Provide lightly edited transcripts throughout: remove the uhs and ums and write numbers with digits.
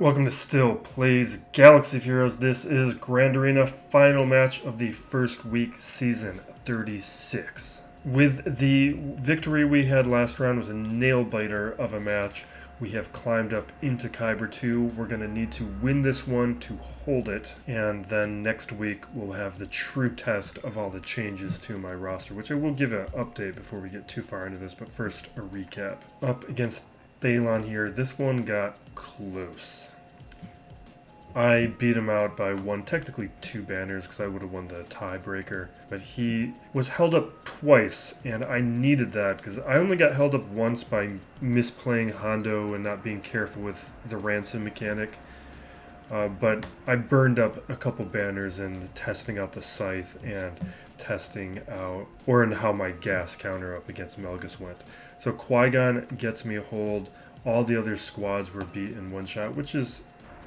Welcome to Still Plays Galaxy of Heroes. This is Grand Arena final match of the first week, season 36. With the victory we had last round was a nail-biter of a match. We have climbed up into Kyber 2. We're going to need to win this one to hold it. And then next week we'll have the true test of all the changes to my roster, which I will give an update before we get too far into this. But first, a recap. Up against Thalon here. This one got close. I beat him out by one, technically two banners, because I would have won the tiebreaker. But he was held up twice, and I needed that, because I only got held up once by misplaying Hondo and not being careful with the ransom mechanic. But I burned up a couple banners in testing out the scythe and testing out, or in how my gas counter up against Malgus went. So Qui-Gon gets me a hold. All the other squads were beat in one shot, which is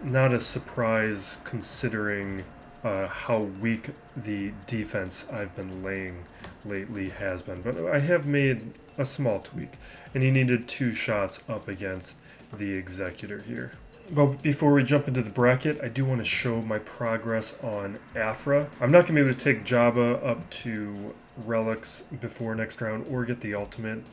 not a surprise considering how weak the defense I've been laying lately has been. But I have made a small tweak, and he needed two shots up against the Executor here. But before we jump into the bracket, I do want to show my progress on Afra. I'm not going to be able to take Jabba up to Relics before next round or get the ultimate.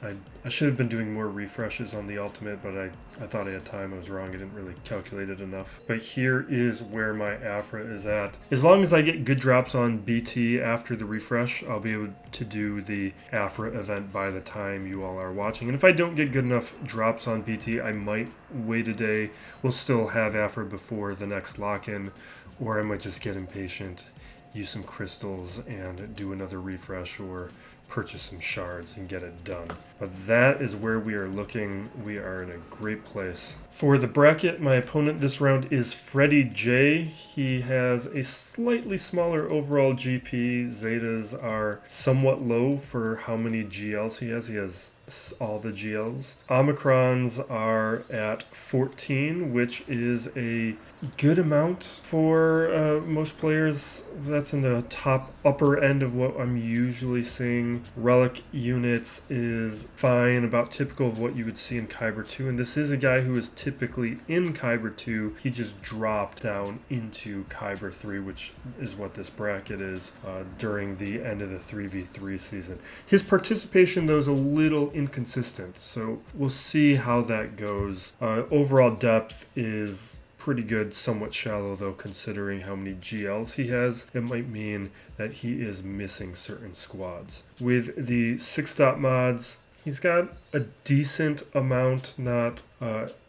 I should have been doing more refreshes on the ultimate, but I thought I had time. I was wrong. I didn't really calculate it enough. But here is where my Afra is at. As long as I get good drops on BT after the refresh, I'll be able to do the Afra event by the time you all are watching. And if I don't get good enough drops on BT, I might wait a day. We'll still have Afra before the next lock-in, or I might just get impatient, use some crystals and do another refresh or purchase some shards and get it done. But that is where we are looking. We are in a great place. For the bracket, my opponent this round is Freddy J. He has a slightly smaller overall GP. Zetas are somewhat low for how many GLs he has. He has all the GLs. Omicrons are at 14, which is a good amount for most players. That's in the upper end of what I'm usually seeing. Relic units is fine, about typical of what you would see in Kyber 2, and this is a guy who is typically in Kyber 2. He just dropped down into Kyber 3, which is what this bracket is during the end of the 3v3 season. His participation, though, is a little inconsistent, so we'll see how that goes. Overall depth is pretty good, somewhat shallow though, considering how many GLs he has. It might mean that he is missing certain squads. With the 6-dot mods, he's got a decent amount, not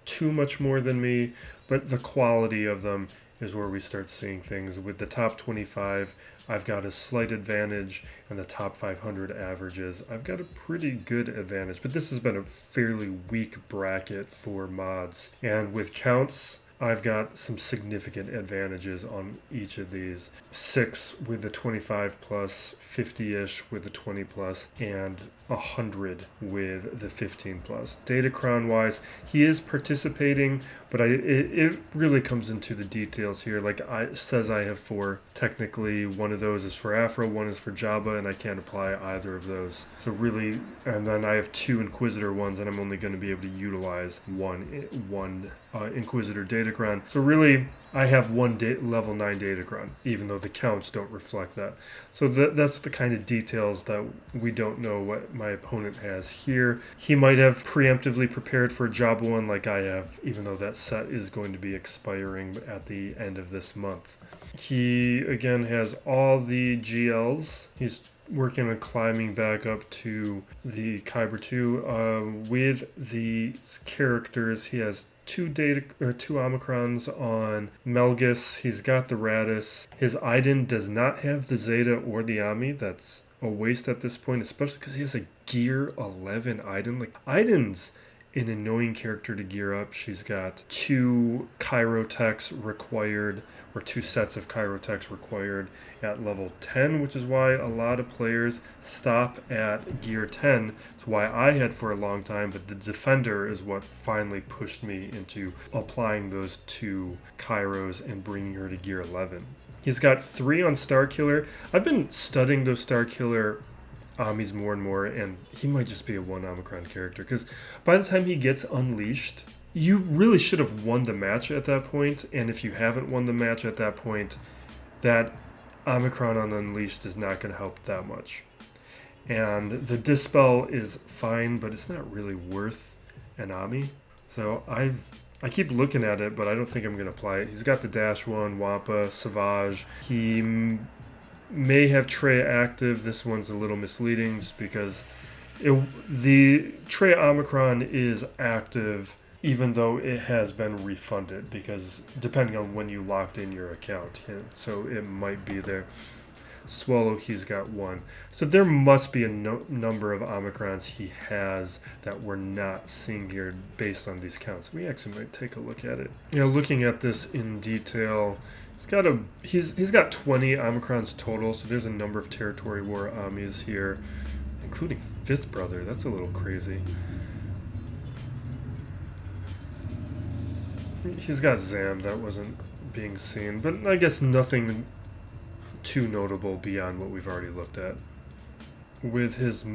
too much more than me, but the quality of them is where we start seeing things. With the top 25, I've got a slight advantage, and the top 500 averages, I've got a pretty good advantage. But this has been a fairly weak bracket for mods. And with counts, I've got some significant advantages on each of these. 6 with the 25 plus, 50-ish with the 20 plus, and 100 with the 15 plus. Datacron wise, he is participating, but it really comes into the details here. Like it says I have 4. Technically, one of those is for Afro, one is for Jabba, and I can't apply either of those. So really, and then I have 2 Inquisitor ones, and I'm only going to be able to utilize one Inquisitor Datacron. So really, I have one level 9 Datacron, even though the counts don't reflect that. So that's the kind of details that we don't know what my opponent has here. He might have preemptively prepared for a Jabba one like I have, even though that set is going to be expiring at the end of this month. He, again, has all the GLs. He's working on climbing back up to the Kyber 2. With the characters, he has 2 Omicrons on Malgus. He's got the Raddus. His Iden does not have the Zeta or the Ami. That's a waste at this point, especially because he has a Gear 11 Iden. Like, Iden's an annoying character to gear up. She's got 2 Chirotechs required, or 2 sets of Chirotechs required at level 10, which is why a lot of players stop at gear 10. It's why I had for a long time, but the Defender is what finally pushed me into applying those 2 Chiros and bringing her to gear 11. He's got 3 on Starkiller. I've been studying those Starkiller Amis more and more, and he might just be a 1 Omicron character, because by the time he gets unleashed, you really should have won the match at that point, and if you haven't won the match at that point, that Omicron on Unleashed is not going to help that much. And the Dispel is fine, but it's not really worth an Ami. So I keep looking at it, but I don't think I'm going to apply it. He's got the Dash 1, Wampa, Savage. He may have Traya active. This one's a little misleading just because the Traya Omicron is active even though it has been refunded, because depending on when you locked in your account, so it might be there. Swolo, he's got 1. So there must be a number of Omicrons he has that we're not seeing here based on these counts. We actually might take a look at it. Looking at this in detail, he's got 20 Omicrons total, so there's a number of Territory War Amis here, including Fifth Brother. That's a little crazy. He's got Zam, that wasn't being seen, but I guess nothing too notable beyond what we've already looked at. With his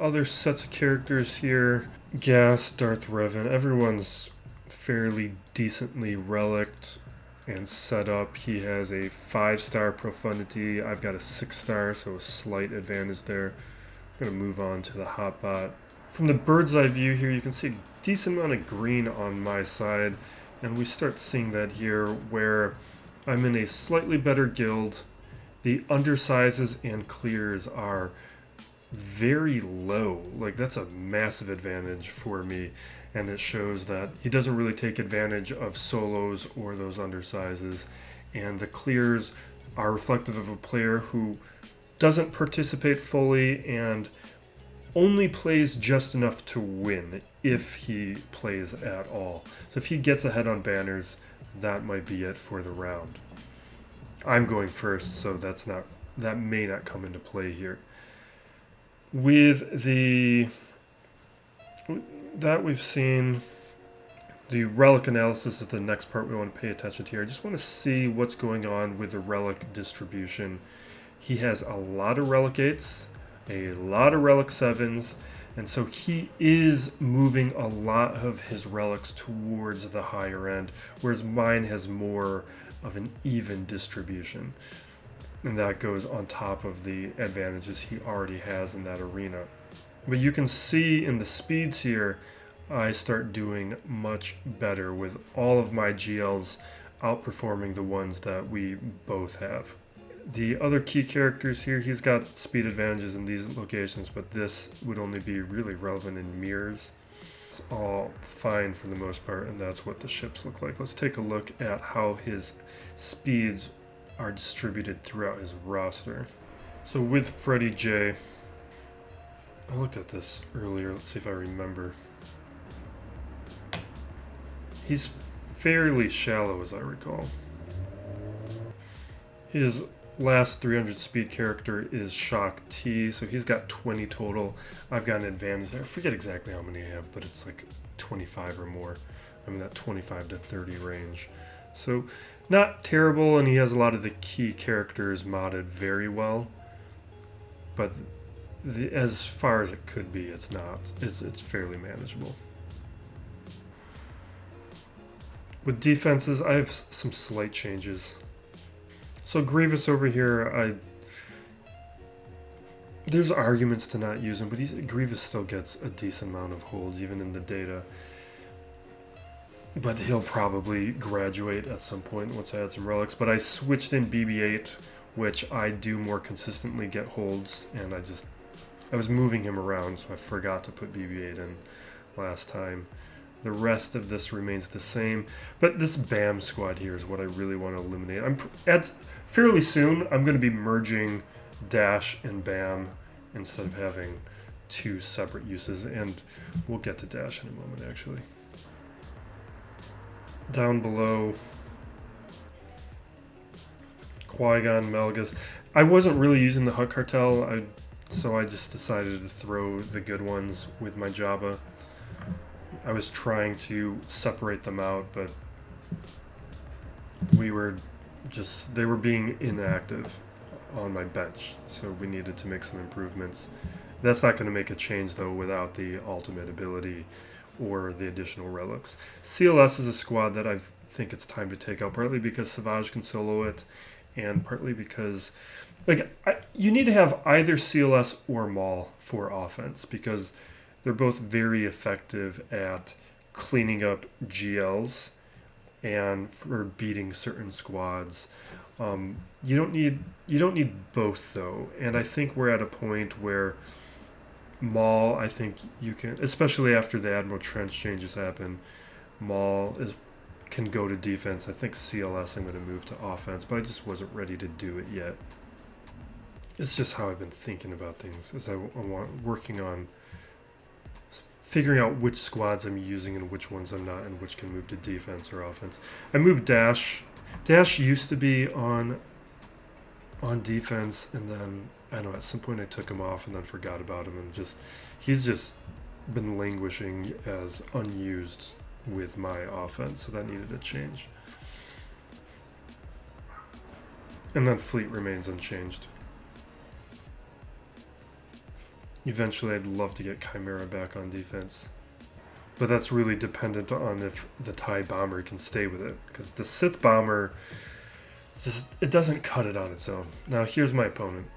other sets of characters here, Gas, Darth Revan, everyone's fairly decently reliced and set up. He has a 5-star Profundity. I've got a 6-star, so a slight advantage there. I'm going to move on to the Hotbot. From the bird's eye view here, you can see a decent amount of green on my side, and we start seeing that here where I'm in a slightly better guild. The undersizes and clears are very low. Like, that's a massive advantage for me, and it shows that he doesn't really take advantage of solos or those undersizes, and the clears are reflective of a player who doesn't participate fully and only plays just enough to win if he plays at all. So if he gets ahead on banners, that might be it for the round. I'm going first, so that may not come into play here. With that we've seen, the relic analysis is the next part we want to pay attention to here. I just want to see what's going on with the relic distribution. He has a lot of relic 8s, a lot of relic 7s, and so he is moving a lot of his relics towards the higher end, whereas mine has more of an even distribution. And that goes on top of the advantages he already has in that arena. But you can see in the speeds here, I start doing much better with all of my GLs outperforming the ones that we both have. The other key characters here, he's got speed advantages in these locations, but this would only be really relevant in mirrors. It's all fine for the most part, and that's what the ships look like. Let's take a look at how his speeds are distributed throughout his roster. So with Freddy J, I looked at this earlier. Let's see if I remember. He's fairly shallow, as I recall. His last 300 speed character is Shock T, so he's got 20 total. I've got an advantage there. I forget exactly how many I have, but it's like 25 or more. I mean, that 25 to 30 range. So not terrible, and he has a lot of the key characters modded very well. But as far as it could be, it's not. It's fairly manageable. With defenses, I have some slight changes. So Grievous over here, there's arguments to not use him, but Grievous still gets a decent amount of holds, even in the data. But he'll probably graduate at some point once I add some relics. But I switched in BB-8, which I do more consistently get holds, and I was moving him around, so I forgot to put BB-8 in last time. The rest of this remains the same, but this BAM squad here is what I really want to eliminate. Fairly soon, I'm going to be merging Dash and BAM instead of having two separate uses, and we'll get to Dash in a moment, actually. Down below, Qui-Gon, Malgus. I wasn't really using the Hutt Cartel, so I just decided to throw the good ones with my Jabba. I was trying to separate them out, but they were being inactive on my bench, so we needed to make some improvements. That's not going to make a change, though, without the ultimate ability, or the additional relics. CLS is a squad that I think it's time to take out, partly because SWGOH can solo it, and partly because you need to have either CLS or Maul for offense, because they're both very effective at cleaning up GLs and for beating certain squads. You don't need both though, and I think we're at a point where Maul, I think you can, especially after the Admiral Trench changes happen, Maul can go to defense. I think CLS I'm going to move to offense, but I just wasn't ready to do it yet. It's just how I've been thinking about things, as I want working on figuring out which squads I'm using and which ones I'm not, and which can move to defense or offense. I moved Dash. Dash used to be on defense, and then I don't know, at some point I took him off and then forgot about him, and he's just been languishing as unused with my offense, so that needed a change. And then Fleet remains unchanged. Eventually I'd love to get Chimera back on defense, but that's really dependent on if the TIE bomber can stay with it, because the Sith bomber it doesn't cut it on its own. Now here's my opponent.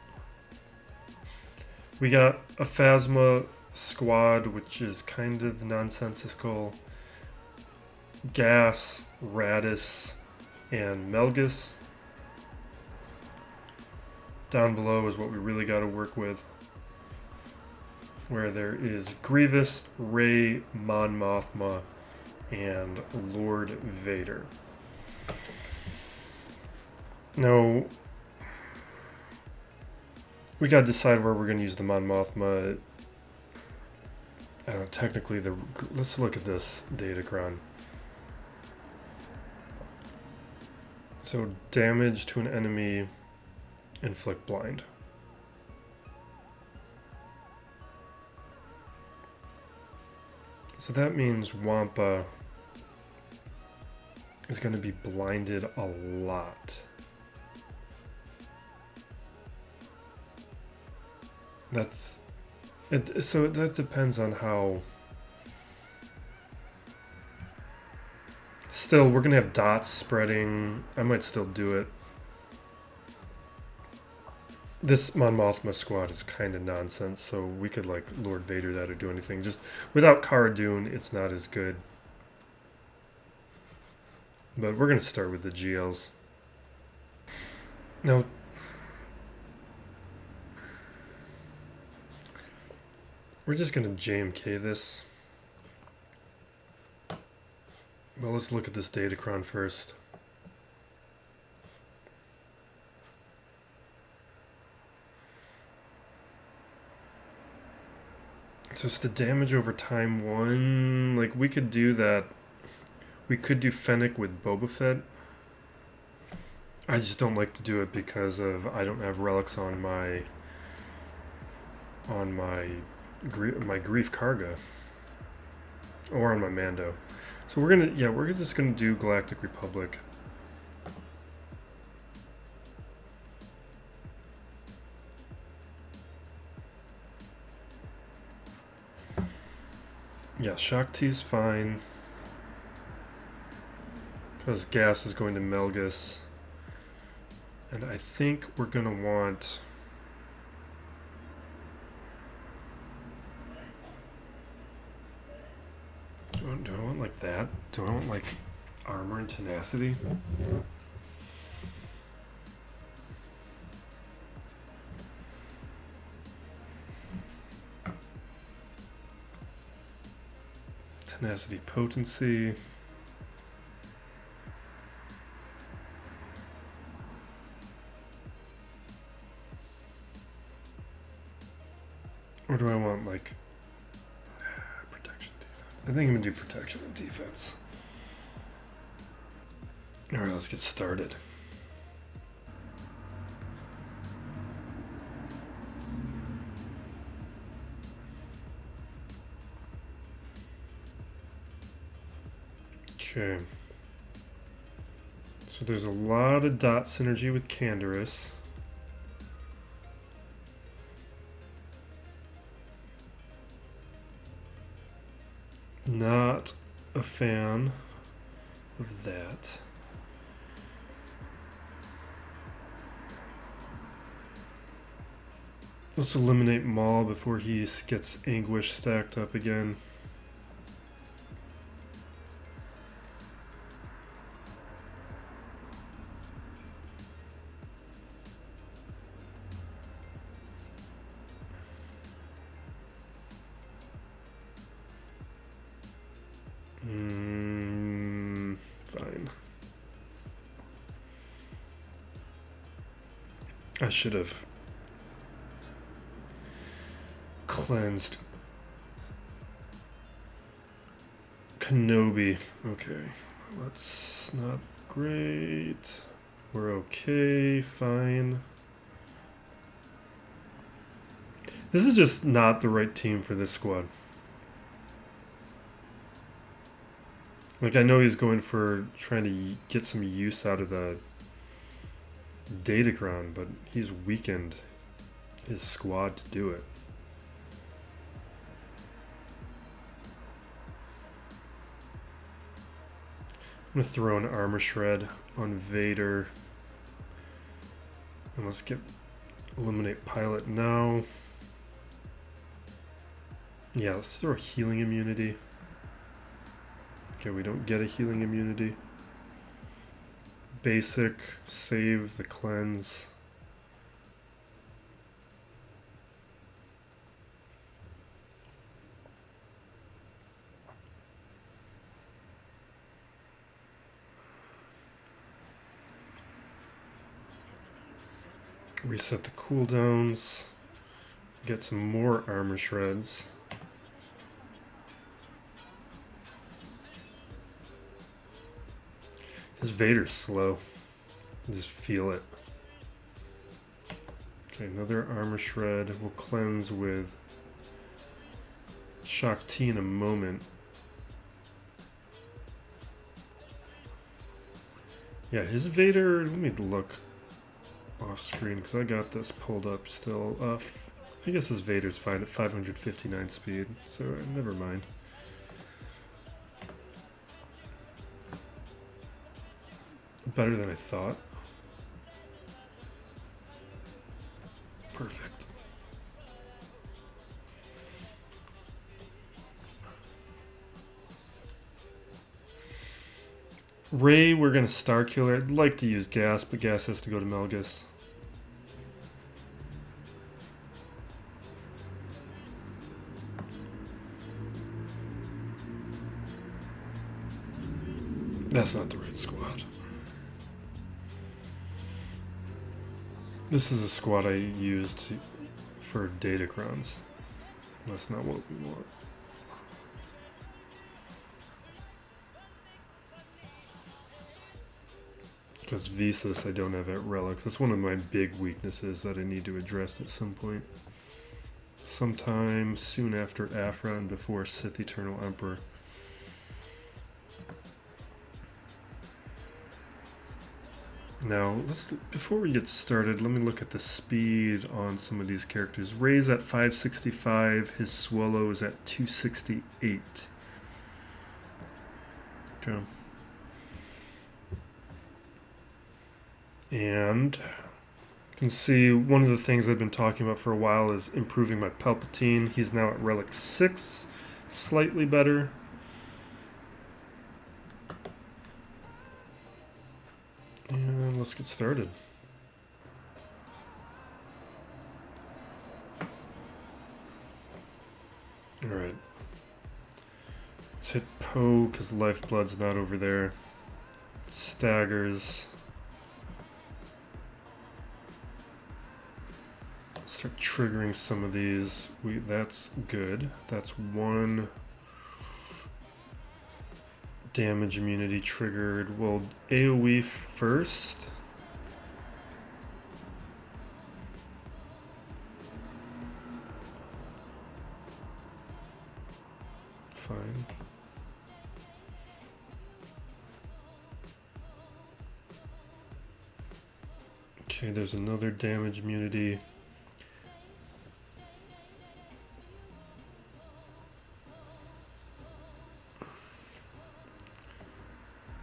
We got a Phasma squad, which is kind of nonsensical. Gas, Raddus, and Malgus. Down below is what we really got to work with, where there is Grievous, Rey, Mon Mothma, and Lord Vader. Now, we gotta decide where we're gonna use the Mon Mothma. Technically, let's look at this datacron. So, damage to an enemy, inflict blind. So that means Wampa is going to be blinded a lot. So that depends on how. Still, we're going to have dots spreading. I might still do it. This Mon Mothma squad is kind of nonsense, so we could like Lord Vader that or do anything. Just without Cara Dune, it's not as good. But we're going to start with the GLs. Now, we're just going to JMK this. Well, let's look at this datacron first. So it's the damage over time 1. Like, we could do that. We could do Fennec with Boba Fett. I just don't like to do it because of I don't have relics on my Grief Karga or on my Mando. So we're just gonna do Galactic Republic. Yeah, Shock T is fine, because gas is going to Malgus, and I think we're going to want... Do I want like that? Do I want like armor and tenacity? Tenacity, potency. Or do I want like protection, defense? I think I'm gonna do protection and defense. All right, let's get started. Okay, so there's a lot of dot synergy with Canderous. not a fan of that. Let's eliminate Maul before he gets Anguish stacked up again. Fine. I should have cleansed Kenobi. Okay, that's not great. We're okay, fine. This is just not the right team for this squad. Like, I know he's going for trying to get some use out of the Datacron, but he's weakened his squad to do it. I'm going to throw an armor shred on Vader. And let's eliminate pilot now. Yeah, let's throw a healing immunity. Okay, we don't get a healing immunity. Basic, save the cleanse. Reset the cooldowns. Get some more armor shreds. His Vader's slow. I just feel it. Okay, another armor shred. We'll cleanse with Shock T in a moment. Yeah, his Vader, let me look off screen because I got this pulled up still. I guess his Vader's fine at 559 speed, so never mind. Better than I thought. Perfect. Rey, we're going to Star Killer. I'd like to use Gas, but Gas has to go to Malgus. That's not the right squad. This is a squad I used for Datacrons. That's not what we want. Because Visas I don't have at Relics. That's one of my big weaknesses that I need to address at some point. Sometime soon after Afra and before Sith Eternal Emperor. Now, before we get started, let me look at the speed on some of these characters. Rey's at 565, his Swolo is at 268. Okay. And you can see one of the things I've been talking about for a while is improving my Palpatine. He's now at Relic 6, slightly better. And let's get started. Alright. Let's hit Poe because Lifeblood's not over there. Staggers. Start triggering some of these. That's good. That's one damage immunity triggered. Well, AoE first. Fine. Okay, there's another damage immunity.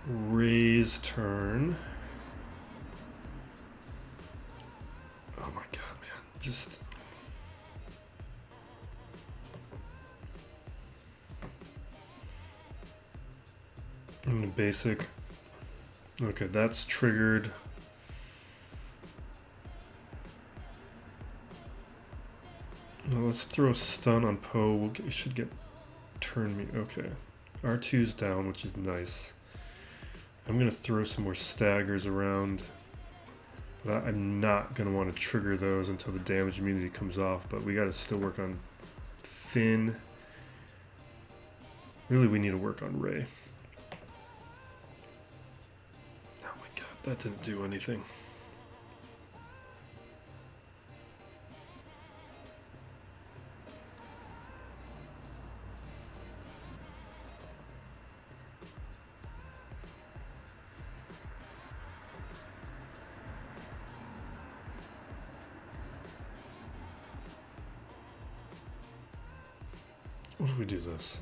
Ray's turn. Oh my god, man. Just... I'm gonna basic. Okay, that's triggered. Well, let's throw stun on Poe. We should get turn me. Okay. R2's down, which is nice. I'm going to throw some more staggers around. But I'm not going to want to trigger those until the damage immunity comes off. But we got to still work on Finn. Really, we need to work on Ray. Oh my god, that didn't do anything. What if we do this?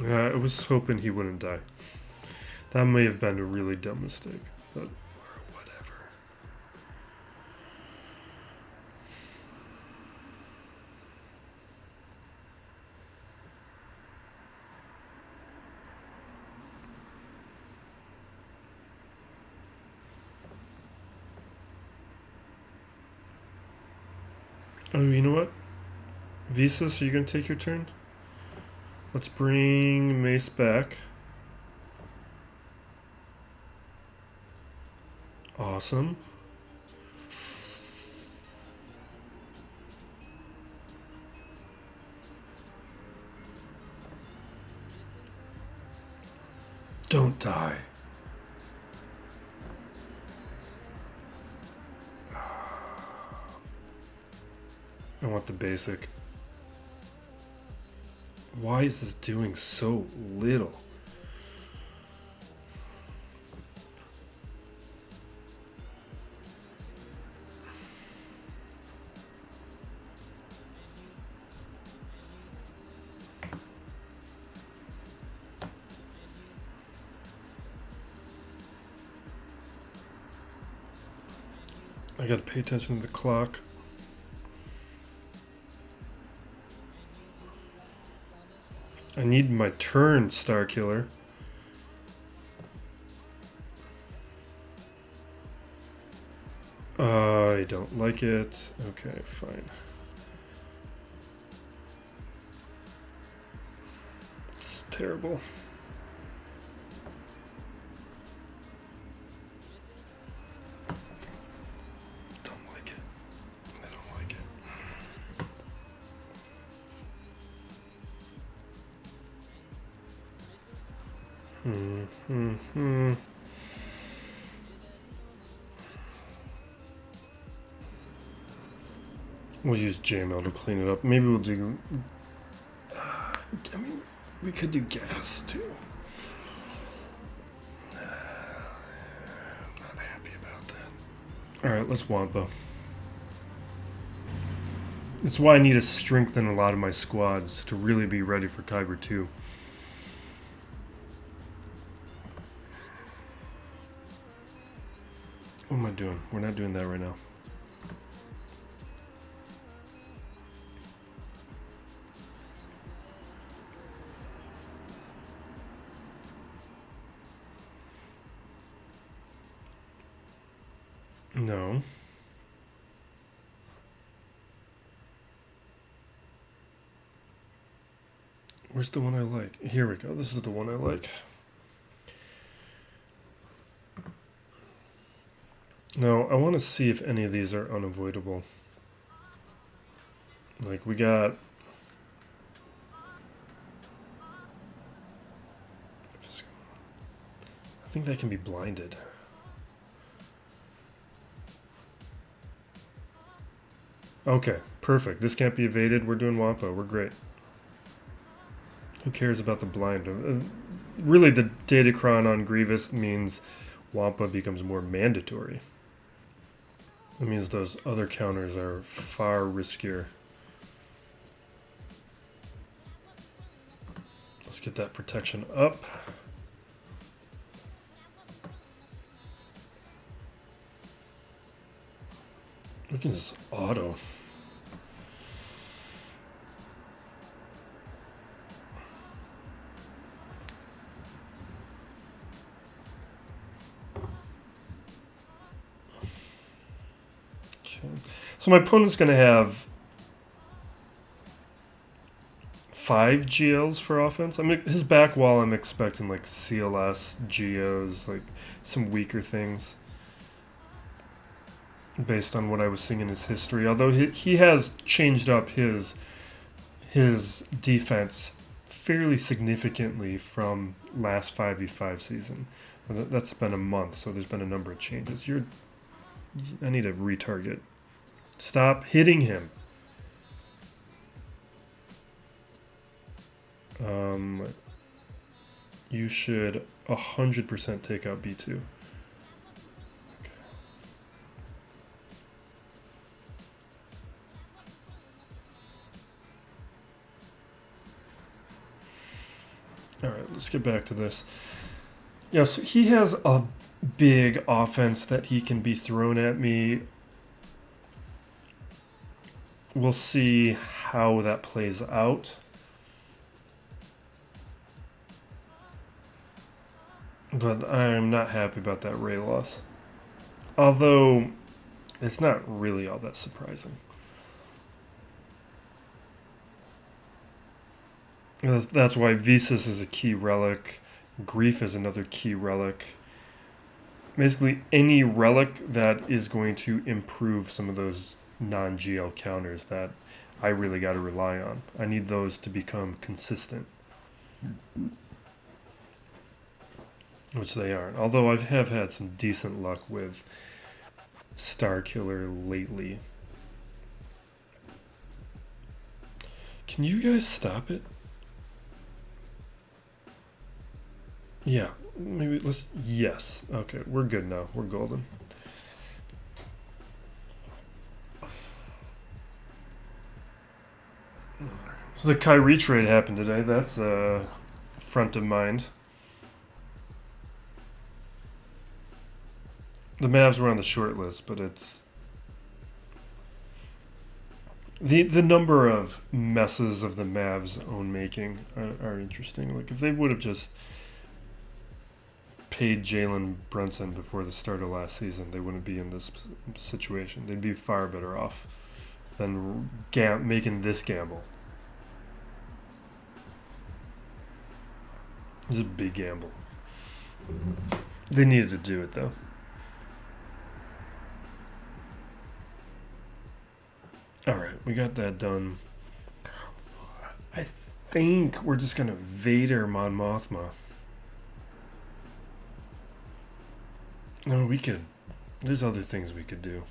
I was hoping he wouldn't die. That may have been a really dumb mistake, but whatever. Oh, you know what? Visas, are you going to take your turn? Let's bring Mace back. Awesome. Don't die. I want the basic. Why is this doing so little? I gotta pay attention to the clock. I need my turn, Star Killer. I don't like it. Okay, fine. It's terrible. Don't like it. I don't like it. We'll use JML to clean it up. Maybe we'll do... I mean, we could do gas, too. I'm not happy about that. Alright, let's Wampa. That's why I need to strengthen a lot of my squads to really be ready for Kyber 2. What am I doing? We're not doing that right now. No. Where's the one I like? Here we go. This is the one I like. No, I want to see if any of these are unavoidable. Like, we got... I think that can be blinded. Okay, perfect. This can't be evaded. We're doing Wampa. We're great. Who cares about the blind? Really, the Datacron on Grievous means Wampa becomes more mandatory. That means those other counters are far riskier. Let's get that protection up. can just auto. So my opponent's going to have 5 GLs for offense. I mean, his back wall, I'm expecting like CLS, GOs, like some weaker things based on what I was seeing in his history. Although he has changed up his defense fairly significantly from last 5v5 season. That's been a month, so there's been a number of changes. I need to retarget. Stop hitting him. You should 100% take out B2. Okay. All right, let's get back to this. Yeah, so he has a big offense that he can be thrown at me. We'll see how that plays out. But I'm not happy about that Ray loss. Although, it's not really all that surprising. That's why Visas is a key relic. Grief is another key relic. Basically, any relic that is going to improve some of those non-GL counters that I really got to rely on. I need those to become consistent. Which they aren't. Although I have had some decent luck with Star Killer lately. Can you guys stop it? Yeah, maybe let's... Yes. Okay, we're good now. We're golden. So the Kyrie trade happened today. That's front of mind. The Mavs were on the short list, but it's... The number of messes of the Mavs' own making are interesting. Like, if they would have just paid Jalen Brunson before the start of last season, they wouldn't be in this situation. They'd be far better off than making this gamble. It's a big gamble. They needed to do it, though. Alright, we got that done. I think we're just going to Vader Mon Mothma. No, we could... There's other things we could do.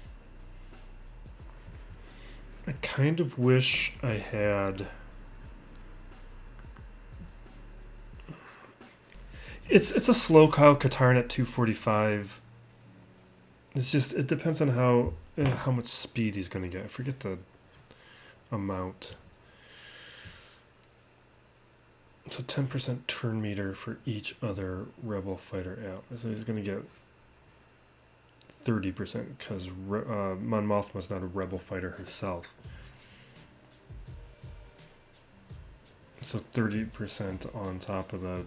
I kind of wish I had... It's a slow Kyle Katarn at 245. It's just... It depends on how much speed he's going to get. I forget the amount. So 10% turn meter for each other Rebel fighter out. So he's going to get 30% because Mon Mothma's not a Rebel fighter herself. So 30% on top of the...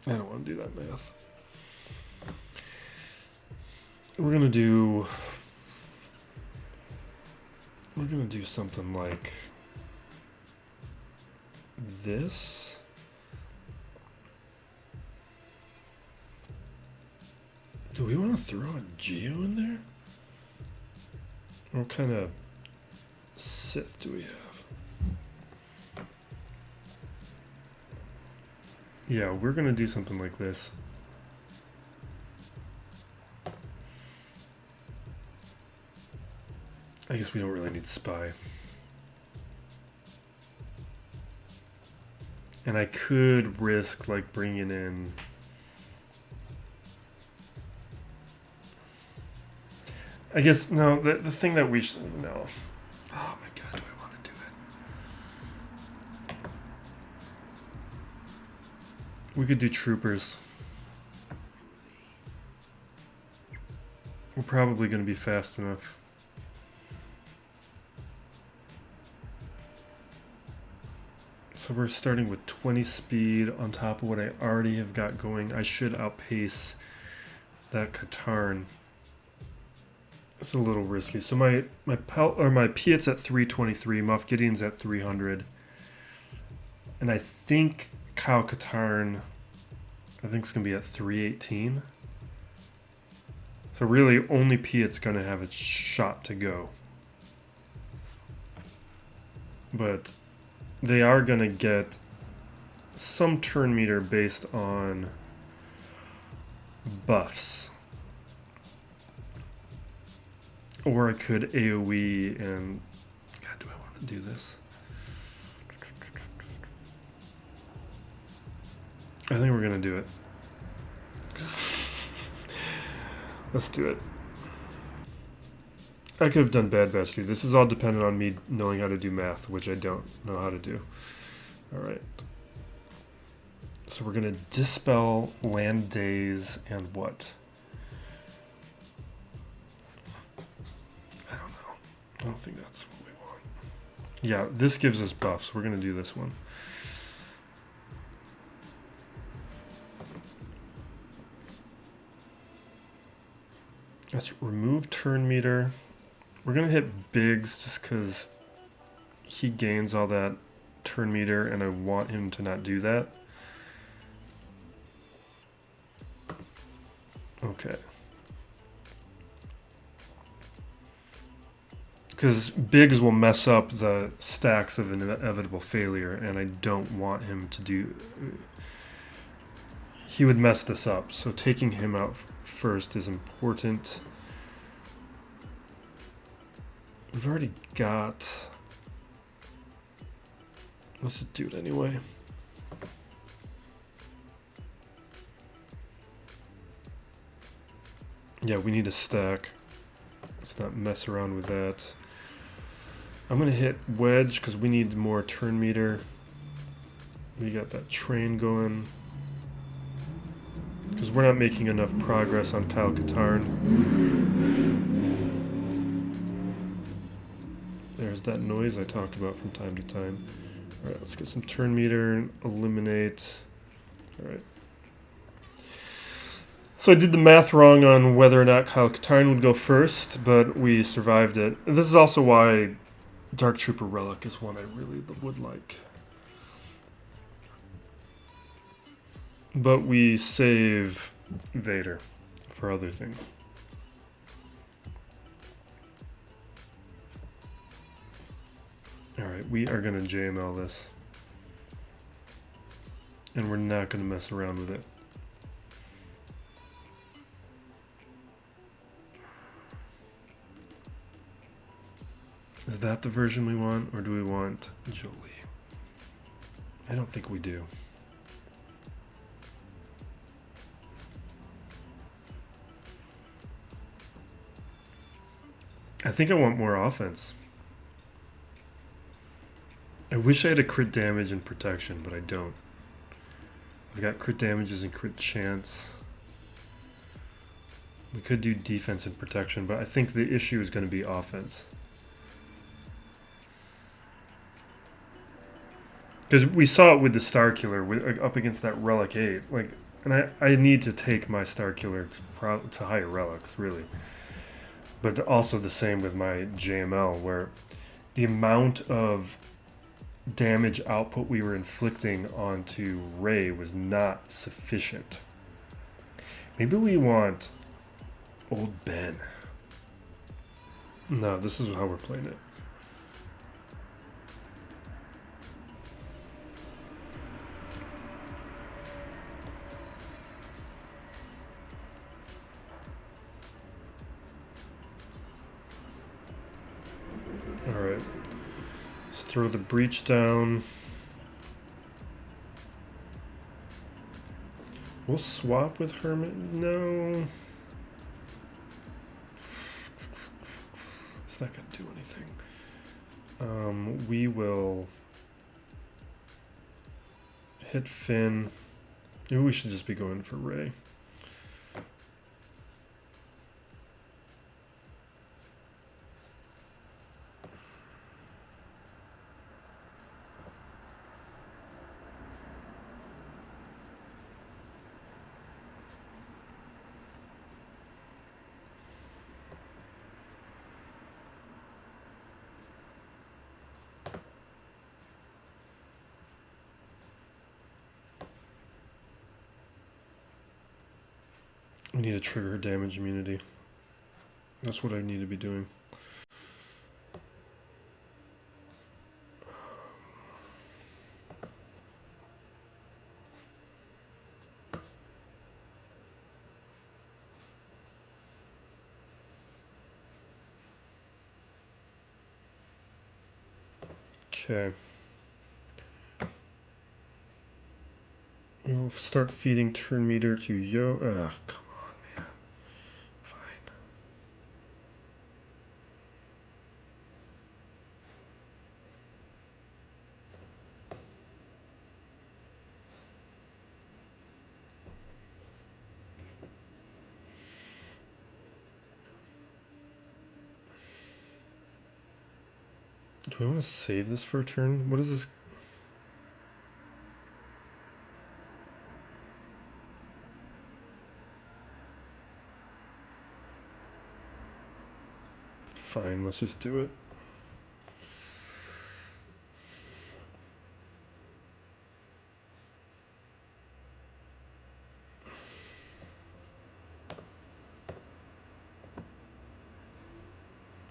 I don't want to do that math. We're going to do something like this. Do we want to throw a Geo in there? What kind of Sith do we have? Yeah, we're going to do something like this. I guess we don't really need Spy. And I could risk, like, bringing in... I guess, no, the thing that we should... No. Oh my god, do I want to do it? We could do Troopers. We're probably going to be fast enough. So we're starting with 20 speed on top of what I already have got going. I should outpace that Katarn. It's a little risky. So my Piet's at 323, Moff Gideon's at 300. And I think Kyle Katarn, I think it's going to be at 318. So really only Piet's going to have a shot to go. But they are going to get some turn meter based on buffs. Or I could AoE and... God, do I want to do this? I think we're going to do it. Let's do it. I could have done Bad Batch too. This is all dependent on me knowing how to do math, which I don't know how to do. Alright. So we're going to dispel land days and what? I don't know. I don't think that's what we want. Yeah, this gives us buffs. We're going to do this one. Let's remove turn meter. We're going to hit Biggs just because he gains all that turn meter and I want him to not do that. Okay. Because Biggs will mess up the stacks of inevitable failure and I don't want him to do... He would mess this up, so taking him out first is important. We've already got... Let's just do it anyway. Yeah, we need a stack. Let's not mess around with that. I'm going to hit Wedge because we need more turn meter. We got that train going. Because we're not making enough progress on Kyle Katarn. There's that noise I talked about from time to time. Alright, let's get some turn meter and eliminate. Alright. So I did the math wrong on whether or not Kyle Katarn would go first, but we survived it. This is also why Dark Trooper Relic is one I really would like. But we save Vader for other things. Alright, we are going to JML this. And we're not going to mess around with it. Is that the version we want, or do we want Jolie? I don't think we do. I think I want more offense. I wish I had a crit damage and protection, but I don't. I've got crit damages and crit chance. We could do defense and protection, but I think the issue is going to be offense. Because we saw it with the Star Killer up against that Relic 8. And I need to take my Star Killer to higher relics, really. But also the same with my JML, where the amount of damage output we were inflicting onto Rey was not sufficient. Maybe we want Old Ben. No, this is how we're playing it. Alright. Let's throw the breach down. We'll swap with Hermit. No. It's not going to do anything. We will hit Finn. Maybe we should just be going for Rey. I need to trigger her damage immunity. That's what I need to be doing. Okay. We'll start feeding turn meter to Yo. Ugh, come on, man. Fine. Do I want to save this for a turn? What is this? Fine, let's just do it.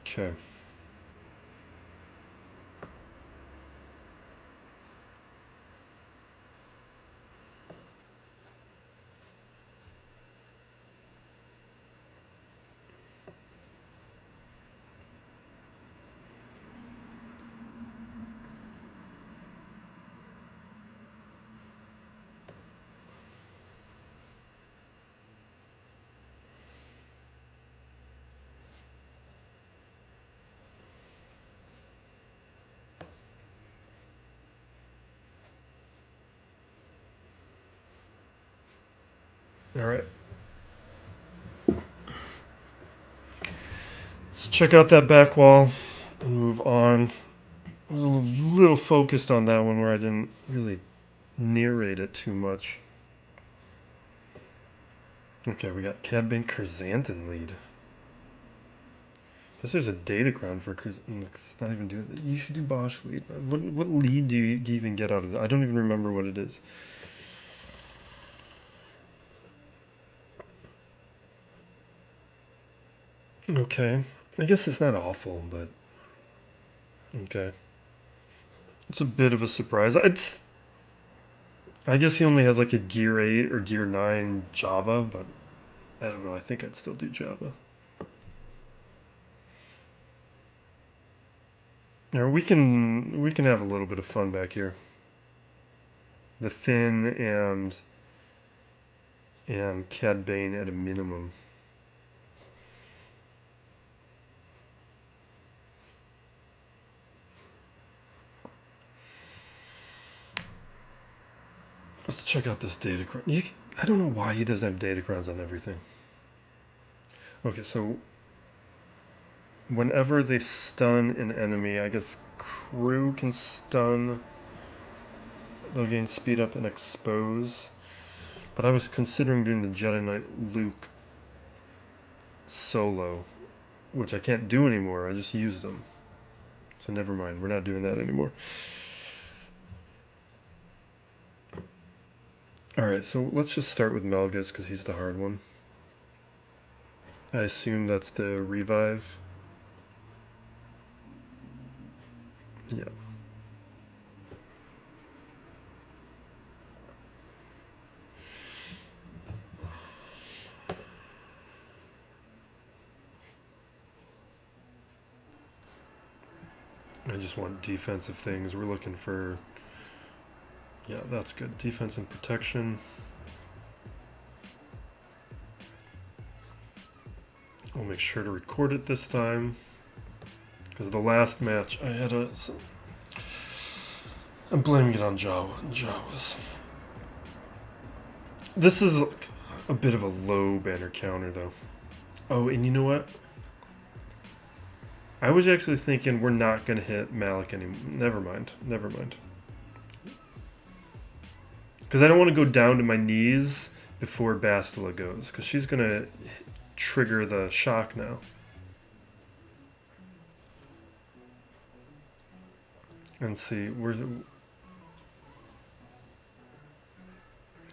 Okay. All right. Let's check out that back wall and move on. I was a little focused on that one where I didn't really narrate it too much. Okay, we got Cad Bane Chrysanthemum lead. Guess there's a data crown for Chrysanthemum. It's not even doing that. You should do Bosch lead. What lead do you even get out of that? I don't even remember what it is. Okay. I guess it's not awful, but okay. It's a bit of a surprise. I guess he only has like a Gear 8 or Gear 9 Java, but I don't know. I think I'd still do Java. Now we can have a little bit of fun back here. The Finn and Cad Bane at a minimum. Let's check out this data crown. I don't know why he doesn't have data crowns on everything. Okay, so whenever they stun an enemy, I guess crew can stun. They'll gain speed up and expose. But I was considering doing the Jedi Knight Luke solo, which I can't do anymore. I just used them. So never mind. We're not doing that anymore. Alright, so let's just start with Malgus because he's the hard one. I assume that's the revive. Yeah. I just want defensive things. We're looking for... Yeah, that's good. Defense and protection. I'll make sure to record it this time. Because the last match I had I'm blaming it on Jawas. This is a bit of a low banner counter though. Oh, and you know what? I was actually thinking we're not going to hit Malik anymore. Never mind. Because I don't want to go down to my knees before Bastila goes. Because she's going to trigger the shock now. And see, where's it?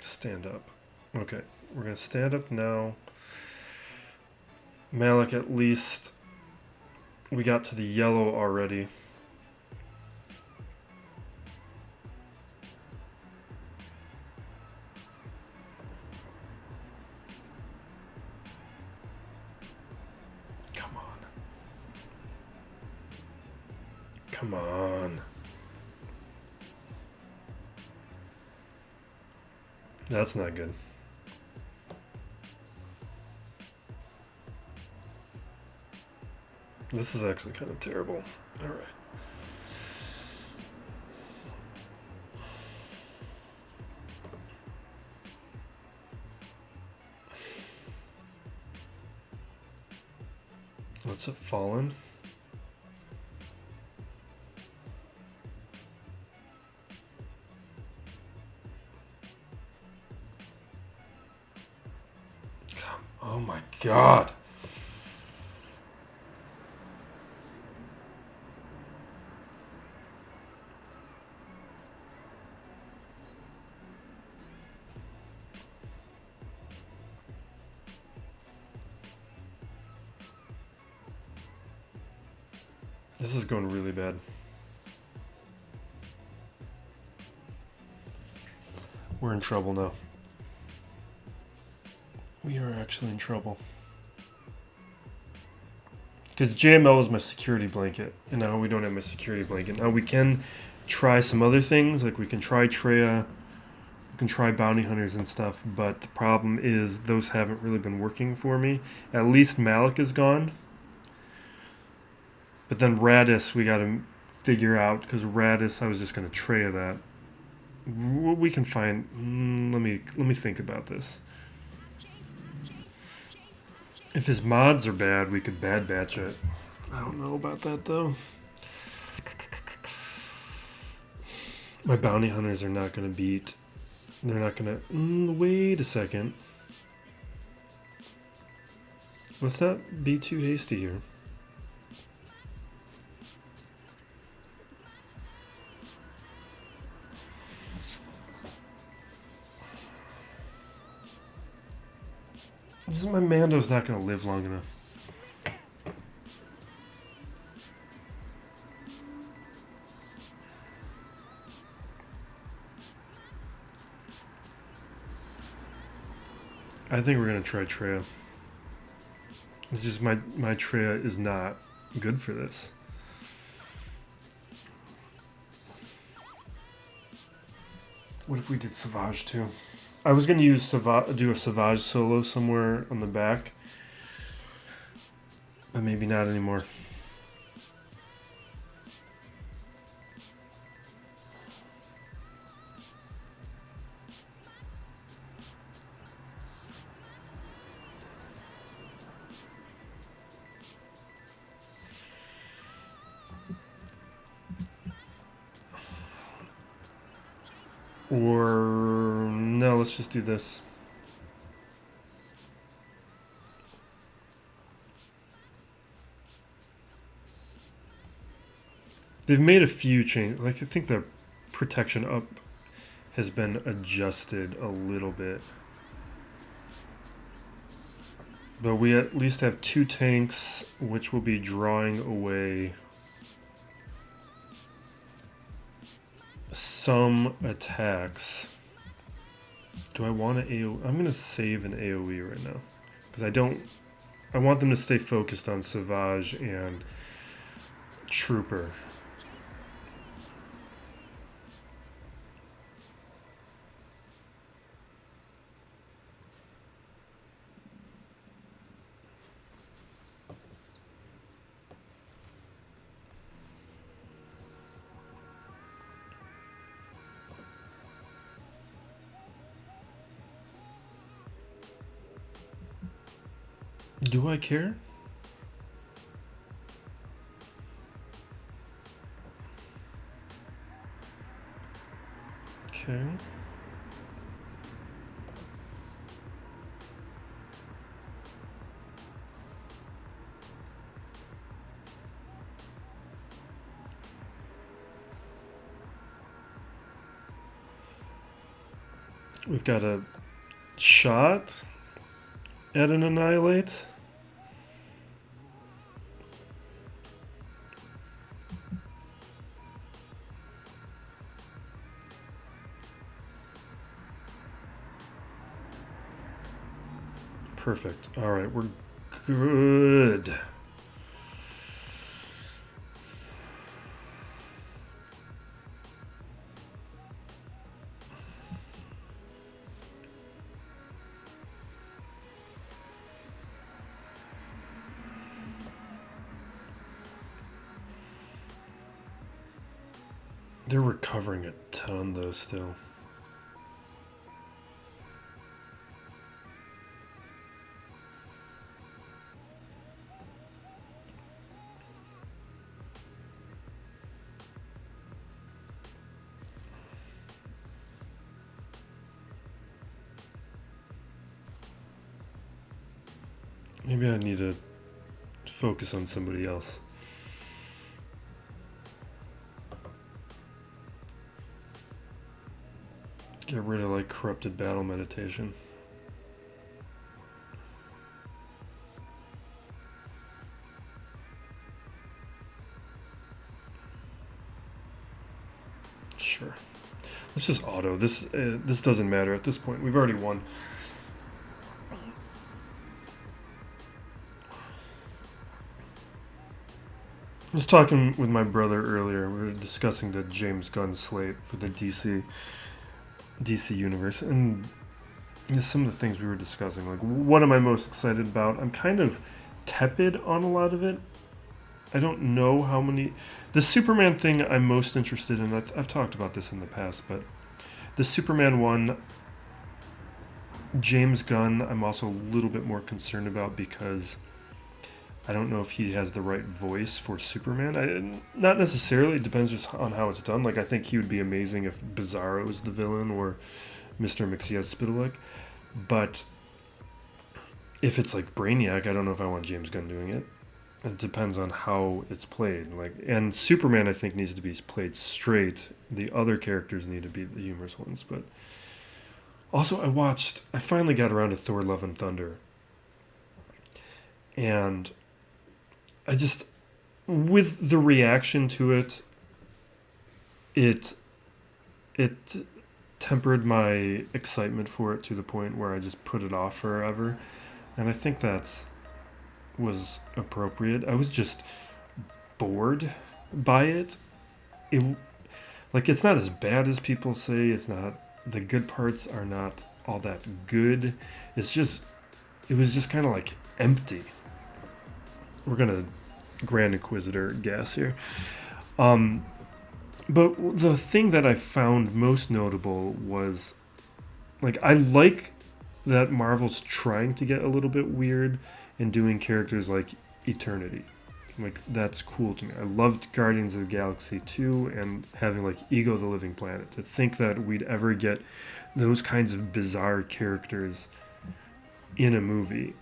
Stand up. Okay, we're going to stand up now. Malik, at least we got to the yellow already. Come on. Come on. That's not good. This is actually kind of terrible. All right. What's it fallen? Oh my God. This is going really bad. We're in trouble now. We are actually in trouble. Because JML is my security blanket, and now we don't have my security blanket. Now we can try some other things, like we can try Traya, we can try bounty hunters and stuff, but the problem is those haven't really been working for me. At least Malik is gone. But then Raddus we gotta figure out, because Raddus I was just gonna Traya that. We can find, let me think about this. If his mods are bad, we could bad batch it. I don't know about that though. My bounty hunters are not going to beat. They're not going to... wait a second. Let's not be too hasty here. My Mando's not going to live long enough. I think we're going to try Traya. It's just my Traya is not good for this. What if we did SWGOH too? I was going to use do a SWGOH solo somewhere on the back, but maybe not anymore. Or no, let's just do this. They've made a few changes. Like I think the protection up has been adjusted a little bit. But we at least have 2 tanks, which will be drawing away some attacks. Do I want to AoE? I'm going to save an AoE right now. Because I want them to stay focused on SWGOH and Trooper. Do I care? Okay. We've got a shot at an Annihilate. Perfect. All right, we're good. They're recovering a ton, though, still. Maybe I need to focus on somebody else. Get rid of, like, corrupted battle meditation. Sure. Let's just auto. This doesn't matter at this point. We've already won. I was talking with my brother earlier. We were discussing the James Gunn slate for the DC universe, and some of the things we were discussing. Like, what am I most excited about? I'm kind of tepid on a lot of it. I don't know how many. The Superman thing I'm most interested in. I've talked about this in the past, but the Superman one, James Gunn, I'm also a little bit more concerned about because I don't know if he has the right voice for Superman. Not necessarily. It depends just on how it's done. Like, I think he would be amazing if Bizarro is the villain or Mr. Mxyzptlk. But if it's like Brainiac, I don't know if I want James Gunn doing it. It depends on how it's played. Like, and Superman, I think, needs to be played straight. The other characters need to be the humorous ones. But also, I finally got around to Thor: Love and Thunder. And I just, with the reaction to it, it tempered my excitement for it to the point where I just put it off forever. And I think that was appropriate. I was just bored by it. It's not as bad as people say. It's not, the good parts are not all that good. It was just kind of like empty. We're gonna Grand Inquisitor gas here. But the thing that I found most notable was, like, I like that Marvel's trying to get a little bit weird and doing characters like Eternity. Like, that's cool to me. I loved Guardians of the Galaxy 2 and having, like, Ego the Living Planet. To think that we'd ever get those kinds of bizarre characters in a movie,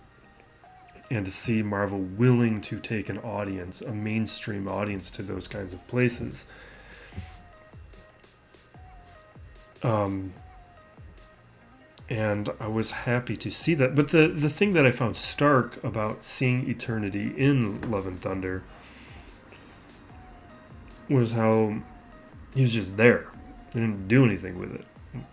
and to see Marvel willing to take an audience, a mainstream audience, to those kinds of places. And I was happy to see that. But the thing that I found stark about seeing Eternity in Love and Thunder was how he was just there. They didn't do anything with it.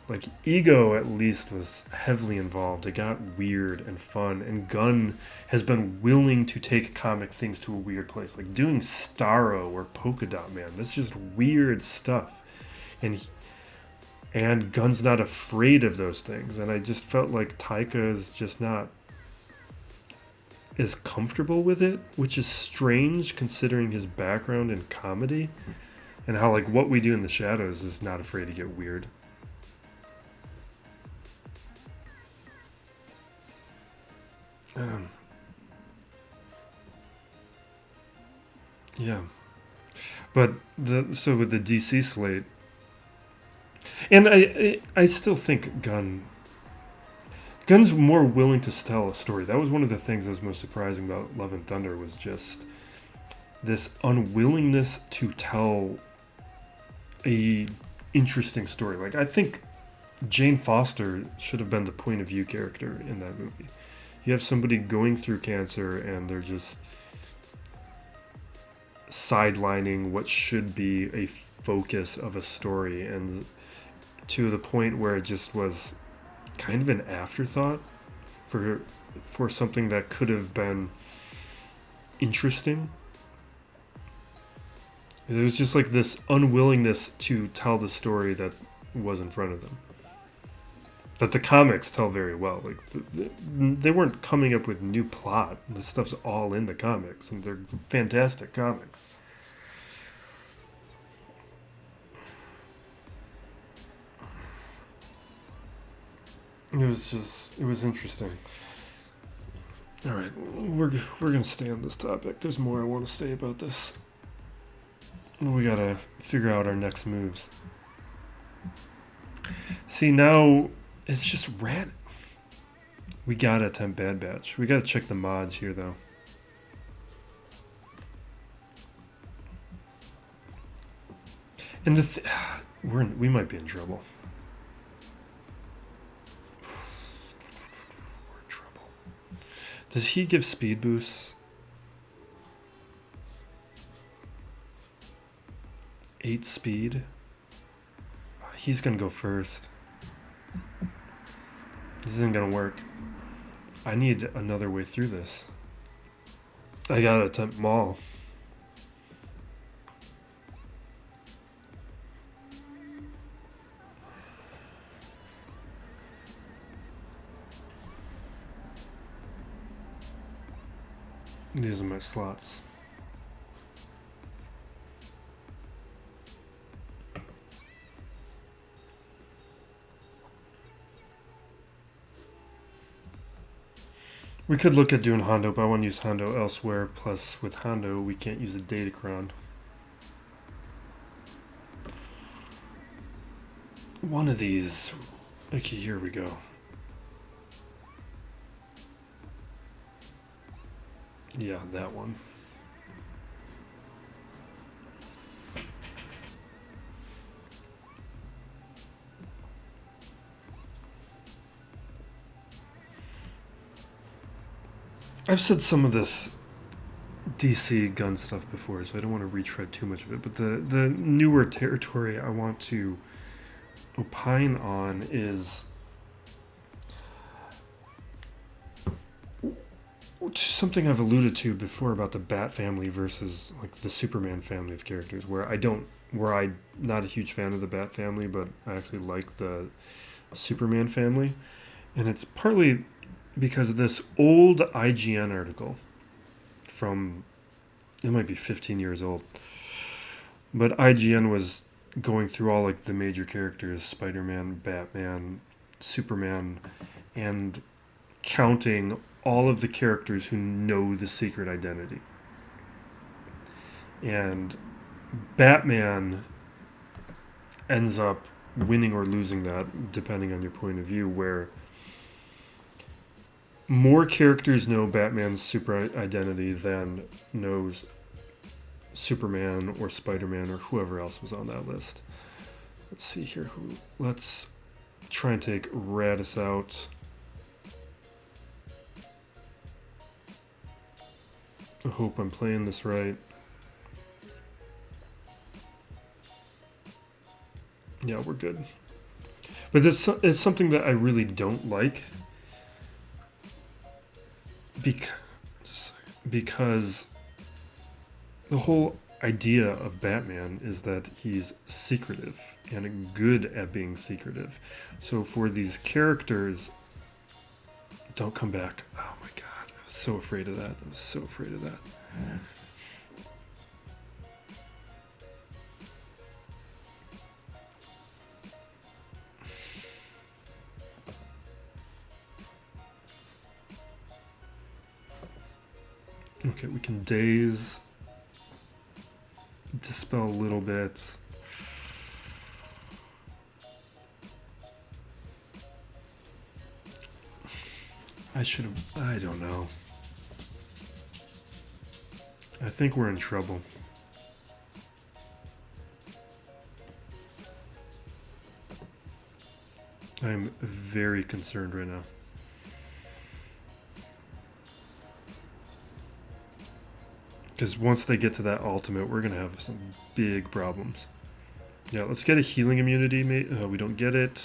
Like, Ego at least was heavily involved. It got weird and fun, and Gunn has been willing to take comic things to a weird place, like doing Starro or Polka Dot Man. That's just weird stuff, and Gunn's not afraid of those things. And I just felt like Taika is just not as comfortable with it, which is strange considering his background in comedy and how, like, What We Do in the Shadows is not afraid to get weird. Yeah, but so with the DC slate, and I still think Gunn's more willing to tell a story. That was one of the things that was most surprising about Love and Thunder, was just this unwillingness to tell a interesting story. Like, I think Jane Foster should have been the point of view character in that movie. You have somebody going through cancer and they're just sidelining what should be a focus of a story, and to the point where it just was kind of an afterthought for something that could have been interesting. There was just like this unwillingness to tell the story that was in front of them, that the comics tell very well. Like they weren't coming up with new plot. This stuff's all in the comics, and they're fantastic comics. It was interesting. All right, we're gonna stay on this topic. There's more I want to say about this. We gotta figure out our next moves. See, now it's just rat. We gotta attempt Bad Batch. We gotta check the mods here, though. And we might be in trouble. We're in trouble. Does he give speed boosts? 8 speed. He's gonna go first. This isn't gonna work. I need another way through this. I gotta attempt Maul. These are my slots. We could look at doing Hondo, but I want to use Hondo elsewhere. Plus, with Hondo, we can't use a Datacron. One of these. Okay, here we go. Yeah, that one. I've said some of this DC gun stuff before, so I don't want to retread too much of it. But the newer territory I want to opine on is something I've alluded to before about the Bat family versus like the Superman family of characters, where I'm not a huge fan of the Bat family, but I actually like the Superman family, and it's partly because of this old IGN article from, it might be 15 years old, but IGN was going through all like the major characters, Spider-Man, Batman, Superman, and counting all of the characters who know the secret identity. And Batman ends up winning or losing that, depending on your point of view, where more characters know Batman's super identity than knows Superman or Spider-Man or whoever else was on that list. Let's see here. Let's try and take Raddus out. I hope I'm playing this right. Yeah, we're good. But it's something that I really don't like. Because the whole idea of Batman is that he's secretive and good at being secretive. So for these characters, don't come back. Oh my god, I was so afraid of that. I was so afraid of that. Okay, we can daze, dispel a little bit. I don't know. I think we're in trouble. I'm very concerned right now. Because once they get to that ultimate, we're going to have some big problems. Yeah, let's get a healing immunity, mate. We don't get it.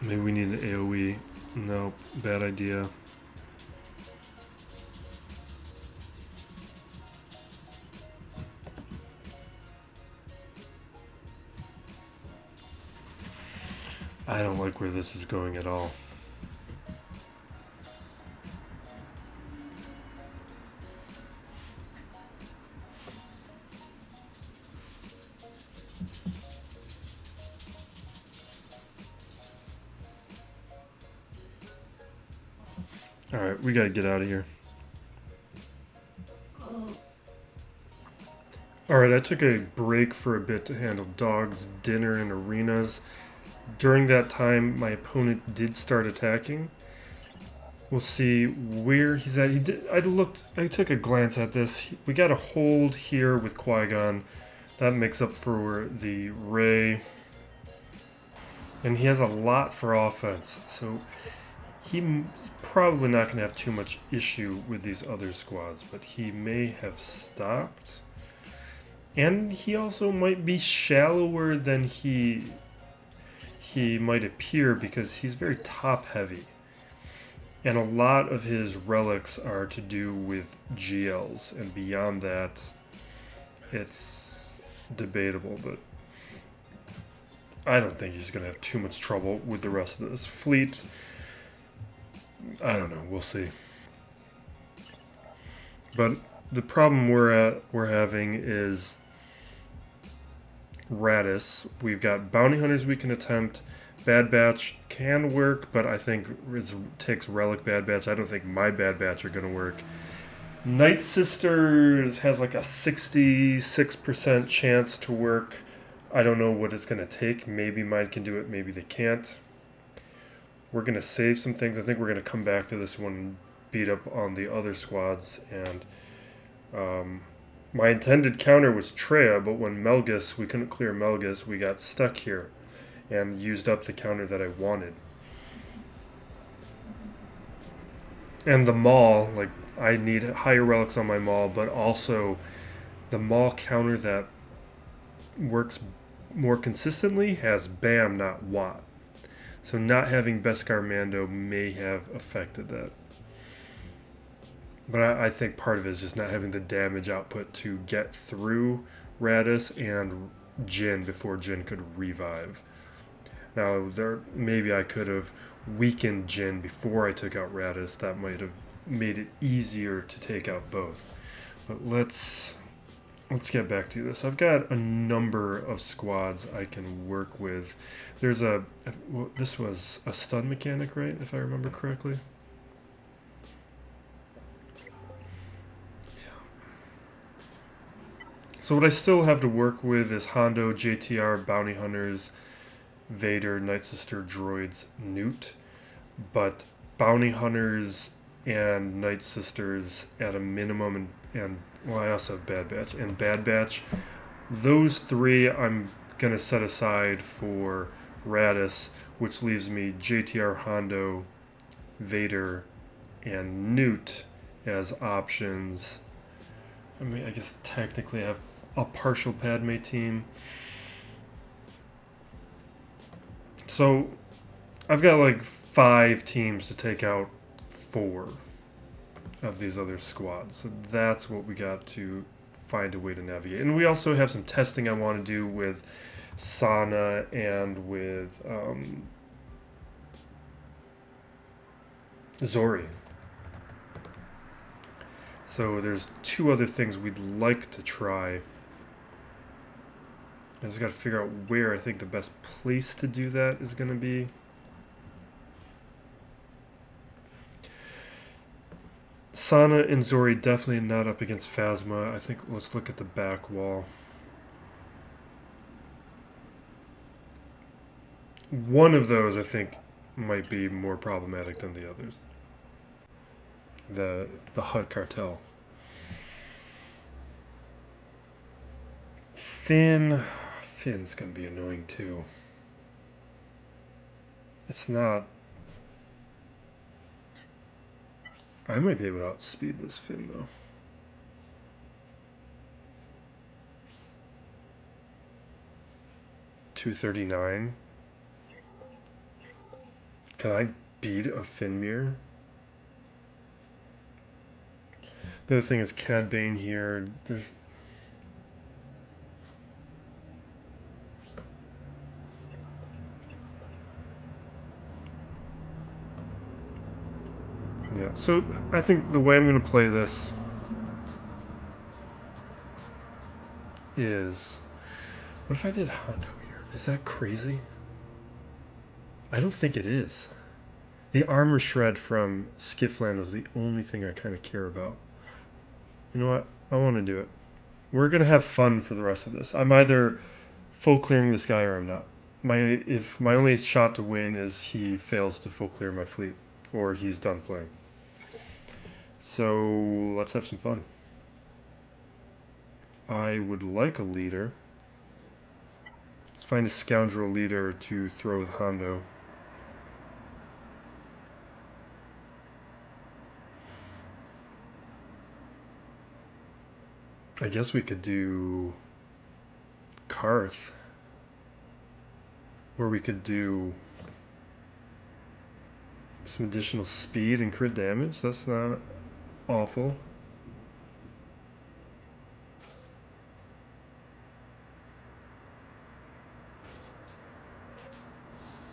Maybe we need an AoE. No, bad idea. I don't like where this is going at all. Alright, we gotta get out of here. Alright, I took a break for a bit to handle dogs, dinner, and arenas. During that time, my opponent did start attacking. We'll see where he's at. I took a glance at this. We got a hold here with Qui-Gon. That makes up for the Rey. And he has a lot for offense, so he's probably not going to have too much issue with these other squads, but he may have stopped. And he also might be shallower than he might appear because he's very top heavy. And a lot of his relics are to do with GLs, and beyond that, it's debatable, but I don't think he's going to have too much trouble with the rest of this fleet. I don't know, we'll see. But the problem we're having is Raddus. We've got bounty hunters we can attempt. Bad Batch can work, but I think it takes Relic Bad Batch. I don't think my Bad Batch are going to work. Night Sisters has like a 66% chance to work. I don't know what it's going to take. Maybe mine can do it, maybe they can't. We're going to save some things. I think we're going to come back to this one and beat up on the other squads. And my intended counter was Traya, but when we couldn't clear Malgus, we got stuck here and used up the counter that I wanted. And the Maul, like, I need higher relics on my Maul, but also the Maul counter that works more consistently has BAM, not Watt. So not having Beskar Mando may have affected that. But I think part of it is just not having the damage output to get through Raddus and Jin before Jin could revive. Now, maybe I could have weakened Jin before I took out Raddus. That might have made it easier to take out both. But let's get back to this. I've got a number of squads I can work with. This was a stun mechanic, right? If I remember correctly. So what I still have to work with is Hondo, JTR, Bounty Hunters, Vader, Night Sister, Droids, Newt. But Bounty Hunters and Night Sisters at a minimum, and I also have Bad Batch. And Bad Batch, those three I'm going to set aside for Raddus, which leaves me JTR, Hondo, Vader, and Newt as options. I mean, I guess technically I have a partial Padme team. So I've got like 5 teams to take out 4 of these other squads. So that's what we got to find a way to navigate. And we also have some testing I want to do with Sana and with Zorii. So there's 2 other things we'd like to try. I just got to figure out where I think the best place to do that is going to be. Sana and Zorii definitely not up against Phasma. I think let's look at the back wall. One of those I think might be more problematic than the others. The Hutt Cartel. Finn's gonna be annoying too. It's not. I might be able to outspeed this Finn though. $239. Can I beat a Finmere? The other thing is Cad Bane here. There's. Yeah, so I think the way I'm going to play this is... What if I did Hondo here? Is that crazy? I don't think it is. The armor shred from Skiffland was the only thing I kind of care about. You know what? I want to do it. We're going to have fun for the rest of this. I'm either full clearing this guy or I'm not. If my only shot to win is he fails to full clear my fleet or he's done playing. So let's have some fun. I would like a leader. Let's find a scoundrel leader to throw with Hondo. I guess we could do Karth. Or we could do some additional speed and crit damage. That's not awful.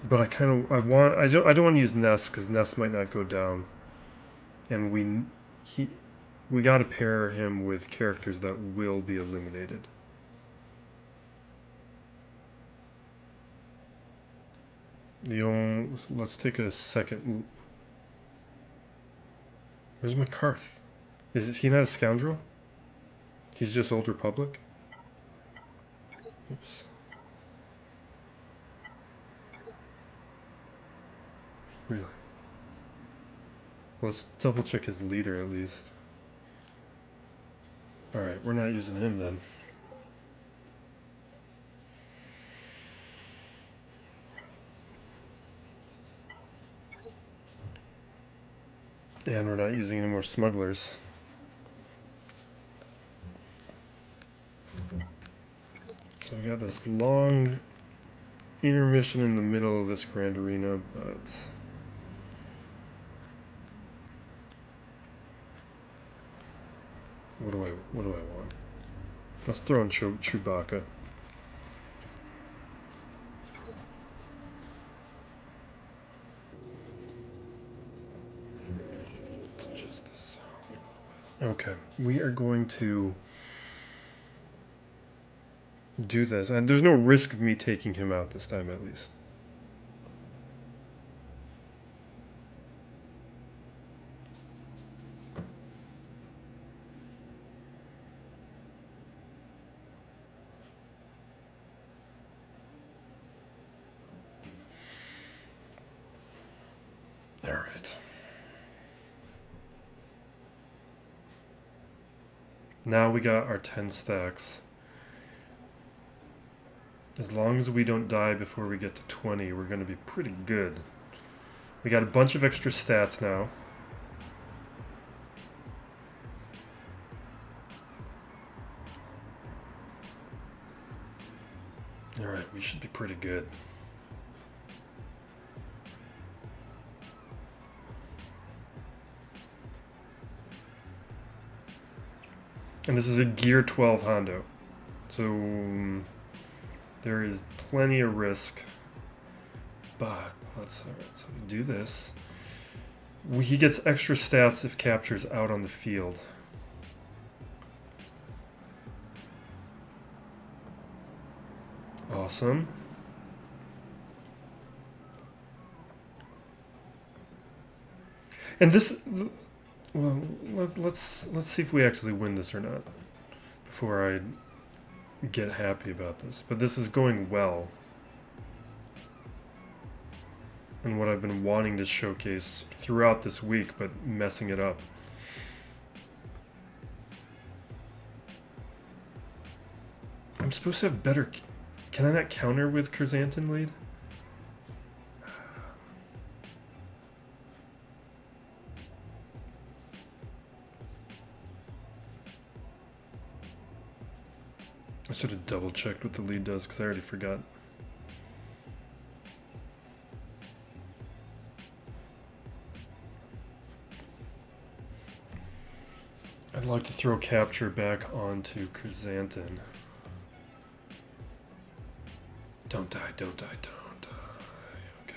But I don't want to use Nest because Nest might not go down. And we got to pair him with characters that will be eliminated. Let's take a second. Where's my Karth? Is he not a scoundrel? He's just Old Republic? Oops. Really? Let's double check his leader at least. Alright, we're not using him then. And we're not using any more smugglers. So we got this long intermission in the middle of this Grand Arena, but what do I want? Let's throw in Chewbacca. Justice. Okay, we are going to do this, and there's no risk of me taking him out this time, at least. All right. Now we got our 10 stacks. As long as we don't die before we get to 20, we're going to be pretty good. We got a bunch of extra stats now. Alright, we should be pretty good. And this is a Gear 12 Hondo. So there is plenty of risk. But let's so we do this. He gets extra stats if capture's out on the field. Awesome. And this, well, let's see if we actually win this or not before I get happy about this. But this is going well. And what I've been wanting to showcase throughout this week, but messing it up. I'm supposed to have better Can I not counter with Chrysanthemum lead? I should have double checked what the lead does because I already forgot. I'd like to throw capture back onto Chrysanthemum. Don't die, don't die, don't die. Okay.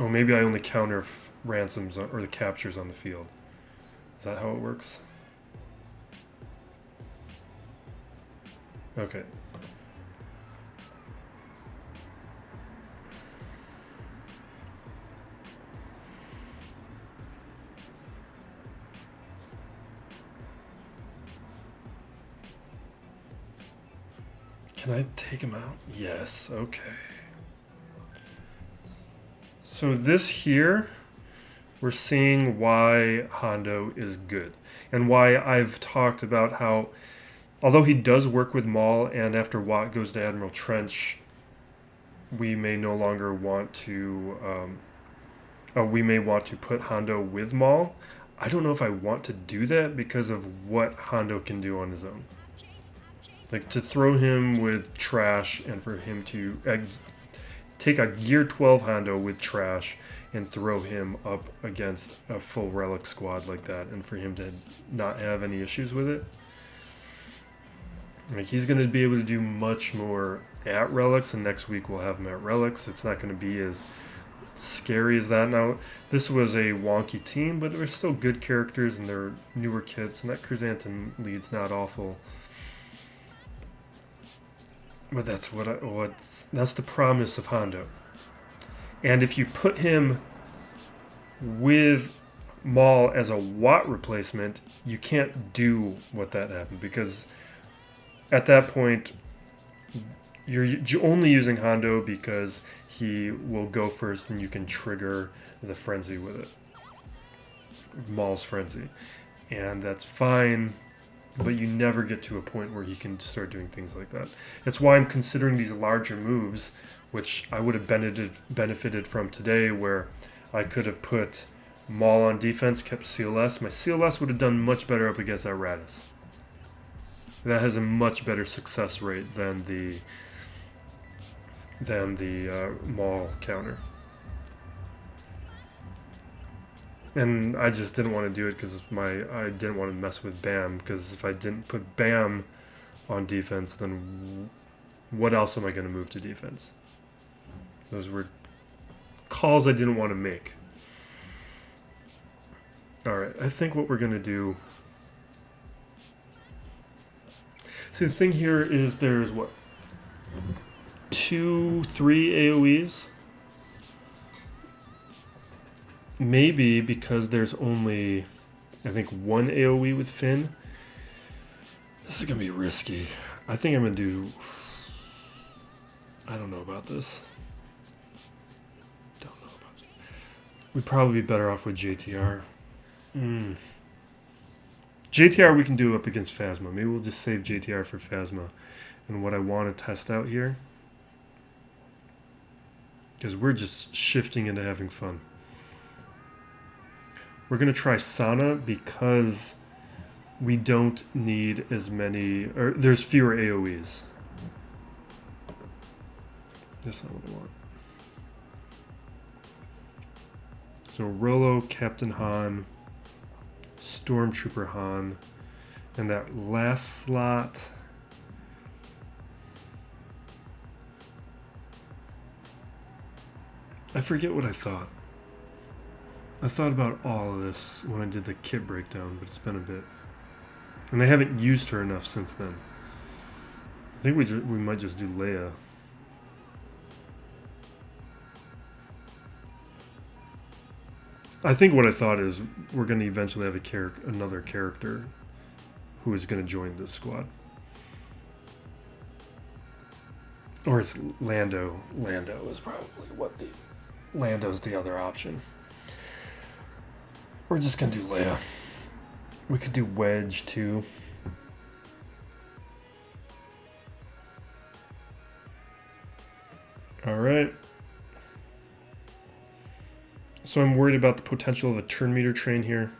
Oh, maybe I only counter ransoms or the captures on the field. Is that how it works? Okay. Can I take him out? Yes, okay. So this here, we're seeing why Hondo is good. And why I've talked about how, although he does work with Maul, and after Watt goes to Admiral Trench, we may no longer want to, we may want to put Hondo with Maul. I don't know if I want to do that because of what Hondo can do on his own. Like, to throw him with trash and for him to take a Gear 12 Hondo with trash and throw him up against a full Relic squad like that, and for him to not have any issues with it. Like, he's going to be able to do much more at Relics, and next week we'll have him at Relics. It's not going to be as scary as that. Now, this was a wonky team, but they're still good characters, and they're newer kits, and that Chrysanthemum lead's not awful. But that's that's the promise of Hondo. And if you put him with Maul as a Watt replacement, you can't do what that happened, because at that point you're only using Hondo because he will go first and you can trigger the frenzy with it. Maul's frenzy. And that's fine, but you never get to a point where he can start doing things like that. That's why I'm considering these larger moves, which I would have benefited from today, where I could have put Maul on defense, kept CLS. My CLS would have done much better up against that Raddus. That has a much better success rate than the Maul counter. And I just didn't want to do it because I didn't want to mess with Bam, because if I didn't put Bam on defense, then what else am I going to move to defense? Those were calls I didn't want to make. Alright, I think what we're going to do... See, the thing here is there's what? 2, 3 AoEs? Maybe because there's only, I think, 1 AoE with Finn. This is going to be risky. I think I'm going to do... I don't know about this. Don't know about it. We'd probably be better off with JTR. JTR we can do up against Phasma. Maybe we'll just save JTR for Phasma. And what I want to test out here, because we're just shifting into having fun. We're going to try Sana because we don't need as many, or there's fewer AoEs. That's not what I want. So Rolo, Captain Han, Stormtrooper Han, and that last slot... I forget what I thought. I thought about all of this when I did the kit breakdown, but it's been a bit. And I haven't used her enough since then. I think we might just do Leia. I think what I thought is we're going to eventually have another character who is going to join this squad. Or it's Lando. Lando is probably what the Lando's the other option. We're just gonna do Leia. We could do Wedge too. Alright. So I'm worried about the potential of a turn meter train here.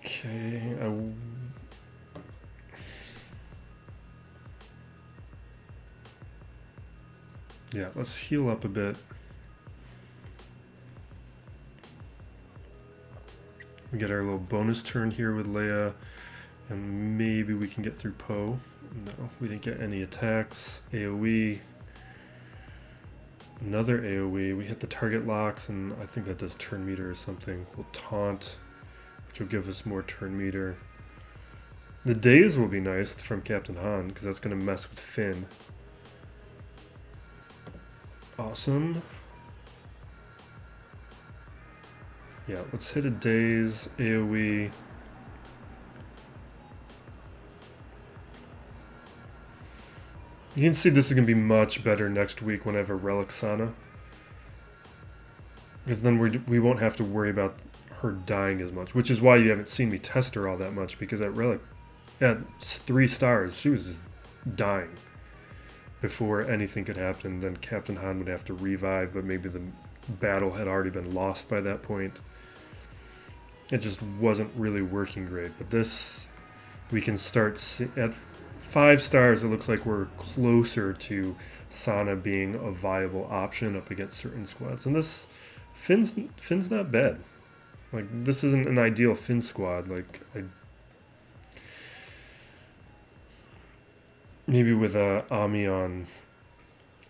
Okay. Yeah, let's heal up a bit. We get our little bonus turn here with Leia, and maybe we can get through Poe. No, we didn't get any attacks. AoE. Another AoE. We hit the target locks, and I think that does turn meter or something. We'll taunt, which will give us more turn meter. The daze will be nice from Captain Han, because that's going to mess with Finn. Awesome. Yeah, let's hit a daze, AoE. You can see this is going to be much better next week when I have a Relic Sana. Because then we won't have to worry about her dying as much. Which is why you haven't seen me test her all that much. Because at Relic, at 3 stars, she was just dying before anything could happen. Then Captain Han would have to revive, but maybe the battle had already been lost by that point. It just wasn't really working great. But this, we can start at 5 stars. It looks like we're closer to Sana being a viable option up against certain squads. And this Finn's not bad. Like, this isn't an ideal Finn squad. Like, maybe with a Ami on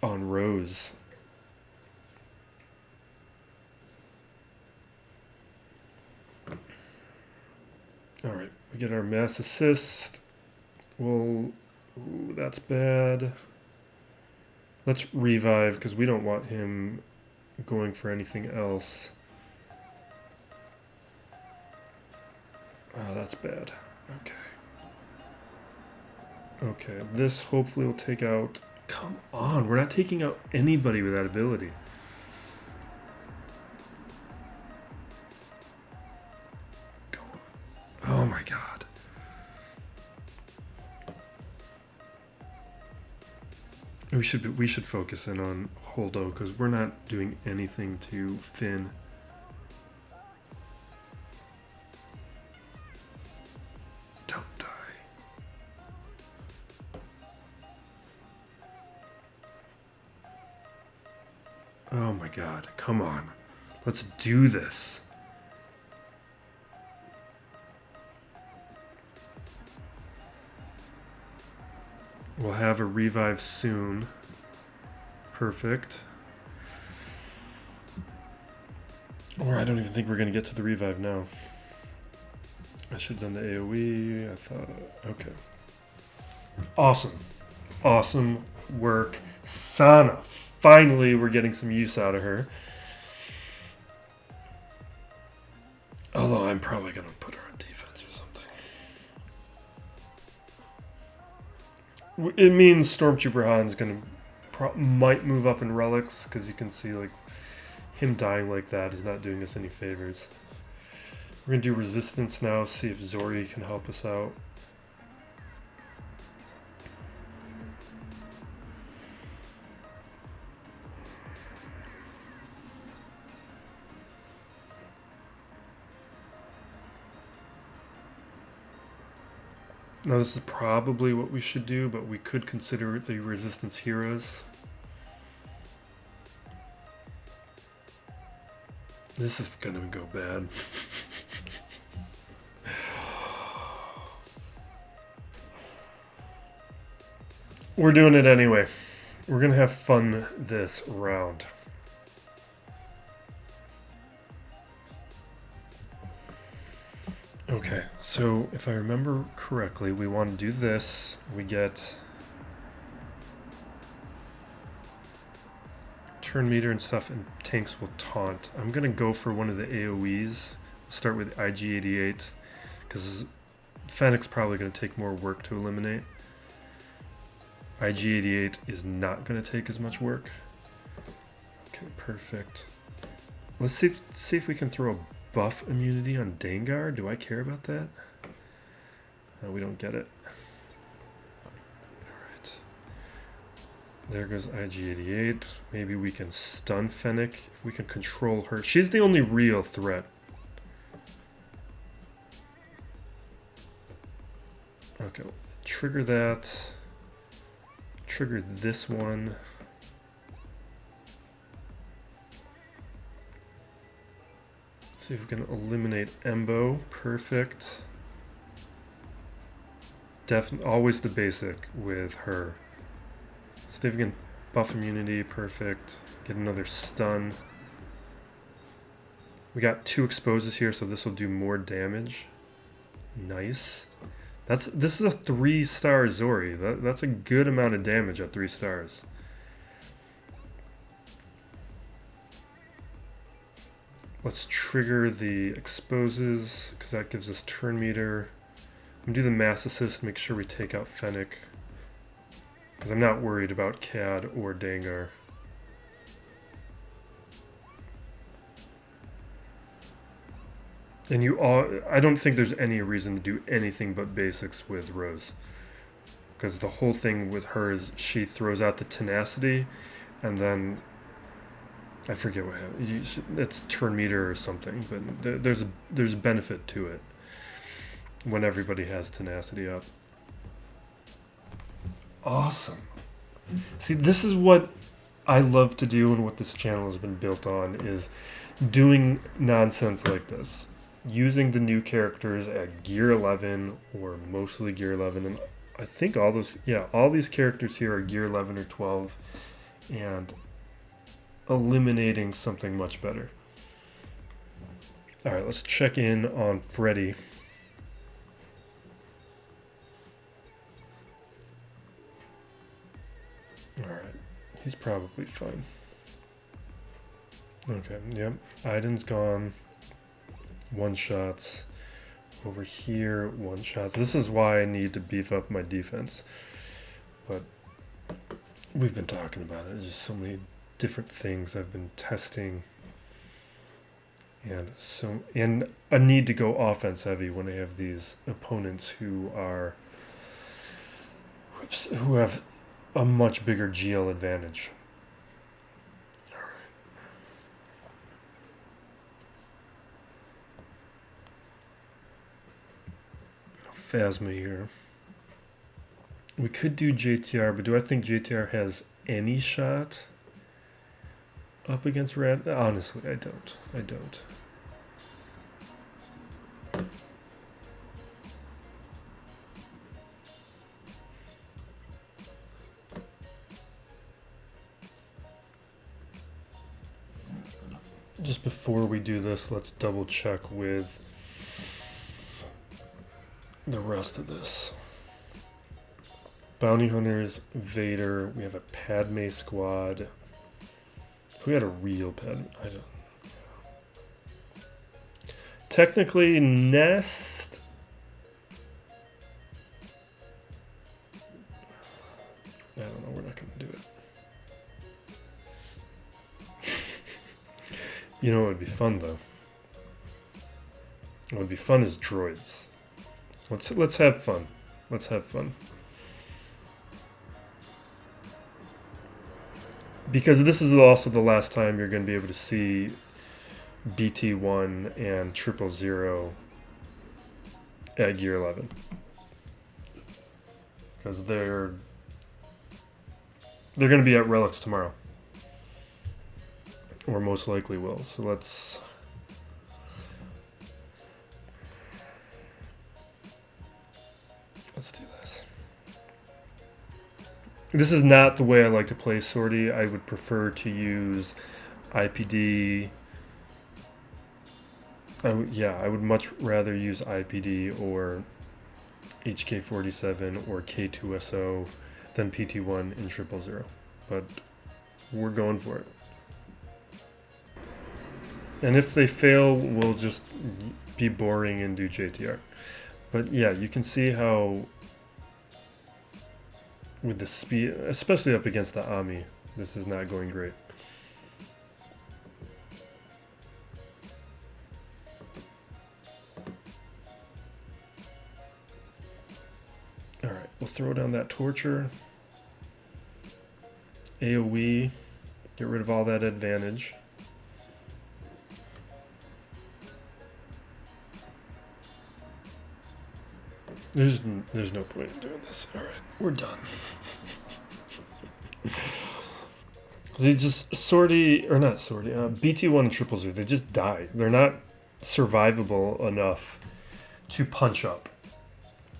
Rose. Alright, we get our mass assist. Well, ooh, that's bad. Let's revive, because we don't want him going for anything else. Oh, that's bad. Okay. Okay, this hopefully will take out... Come on, we're not taking out anybody with that ability. Go on. Oh my god. We should focus in on Hondo, because we're not doing anything to Finn. Don't die. Oh my god, come on. Let's do this. We'll have a revive soon. Perfect. Or I don't even think we're going to get to the revive now. I should have done the AoE. I thought... Okay. Awesome. Awesome work. Sana. Finally, we're getting some use out of her. Although I'm probably going to put her on defense or something. It means Stormtrooper Han's going to might move up in Relics, because you can see like him dying like that is not doing us any favors. We're going to do resistance now, see if Zorii can help us out. Now this is probably what we should do, but we could consider the resistance heroes. This is gonna go bad. We're doing it anyway. We're gonna have fun this round. Okay, so if I remember correctly, we want to do this. We get turn meter and stuff, and tanks will taunt. I'm going to go for one of the AoEs. Start with IG-88, because Fennec's probably going to take more work to eliminate. IG-88 is not going to take as much work. Okay, perfect. Let's see if we can throw a buff immunity on Dengar. Do I care about that? We don't get it. Alright. There goes IG-88. Maybe we can stun Fennec if we can control her. She's the only real threat. Okay, trigger that. Trigger this one. See if we can eliminate Embo. Perfect. Definitely always the basic with her. See if we can buff immunity. Perfect. Get another stun. We got 2 exposes here, so this will do more damage. Nice. This is a 3-star Zorii. That's a good amount of damage at 3 stars. Let's trigger the exposes because that gives us turn meter. I'm gonna do the mass assist, make sure we take out Fennec because I'm not worried about Cad or Dengar. And I don't think there's any reason to do anything but basics with Rose. Because the whole thing with her is she throws out the tenacity, and then I forget what happens. It's turn meter or something, but there's a benefit to it when everybody has tenacity up. Awesome. See, this is what I love to do and what this channel has been built on, is doing nonsense like this. Using the new characters at gear 11 or mostly gear 11, and I think all these characters here are gear 11 or 12, and eliminating something much better. Alright, let's check in on Freddy. Alright, he's probably fine. Okay, yep, Iden's gone. 1-shots. Over here, 1-shots. This is why I need to beef up my defense. But we've been talking about it. There's just so many different things I've been testing. And a need to go offense heavy when I have these opponents who have a much bigger GL advantage. Phasma here. We could do JTR, but do I think JTR has any shot up against Raddus? Honestly, I don't. Just before we do this, let's double check with the rest of this. Bounty Hunters, Vader, we have a Padme squad. If we had a real Padme, I don't. Technically, Nest. I don't know, we're not going to do it. You know what would be fun, though? What would be fun is droids. Let's have fun. Let's have fun. Because this is also the last time you're going to be able to see BT1 and 000 at Gear 11. Because they're going to be at Relics tomorrow. Or most likely will. So let's do this. This is not the way I like to play Sortie. I would prefer to use IPD. I would much rather use IPD or HK47 or K2SO than PT1 in 000. But we're going for it. And if they fail, we'll just be boring and do JTR. But yeah, you can see how with the speed, especially up against the Ami, this is not going great. Alright, we'll throw down that Torture. AoE, get rid of all that advantage. There's no point in doing this. Alright, we're done. They just sortie, or not sortie, BT1 and Triple Zoo, they just die. They're not survivable enough to punch up.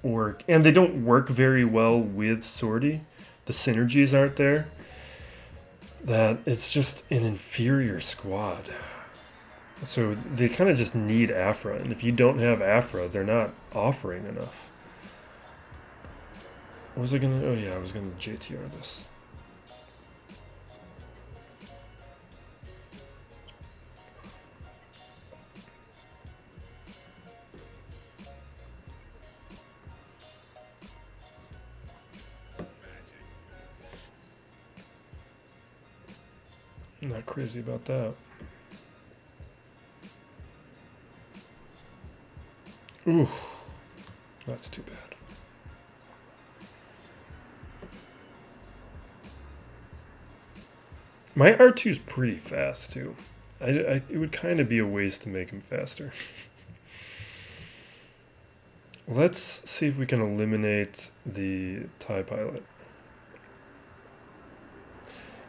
And they don't work very well with sortie. The synergies aren't there. That it's just an inferior squad. So they kind of just need Afra. And if you don't have Afra, they're not offering enough. What was I gonna? Oh yeah, I was gonna JTR this. I'm not crazy about that. Ooh, that's too bad. My R2's pretty fast, too. It would kind of be a waste to make him faster. Let's see if we can eliminate the TIE pilot.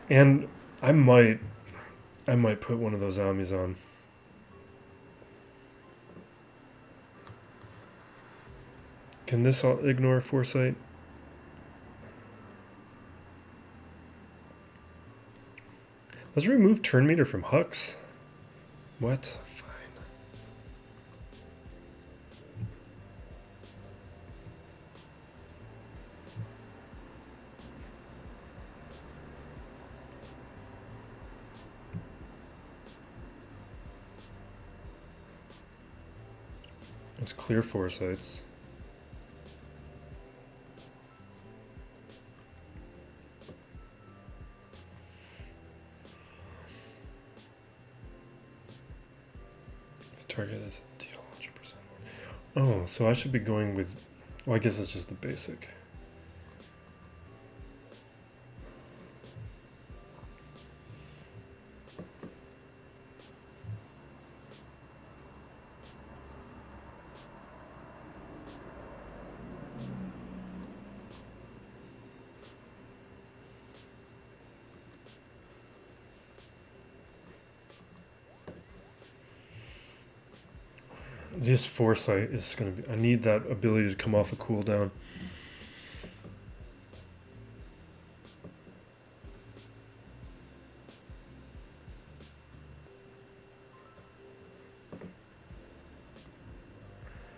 And I might put one of those Amis on. Can this all ignore foresight? Let's remove turn meter from Hux. What? Fine. Let's clear foresights. Target is deal 100%. Oh, so I should be going with, well, I guess it's just the basic. This foresight is going to be... I need that ability to come off a cooldown.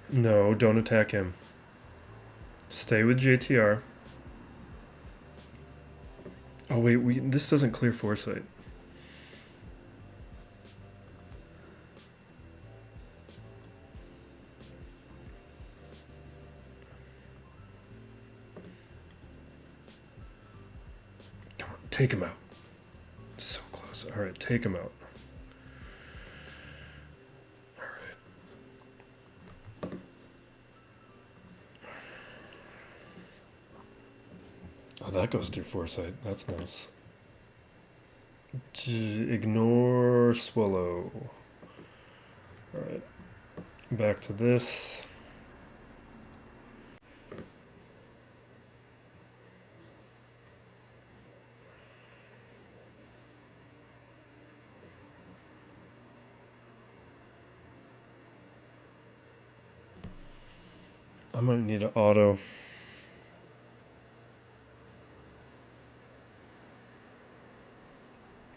No, don't attack him. Stay with JTR. Oh wait, this doesn't clear foresight. Take him out. So close. All right, take him out. All right. Oh, that goes through foresight. That's nice. Ignore Swolo. All right. Back to this. I might need an auto.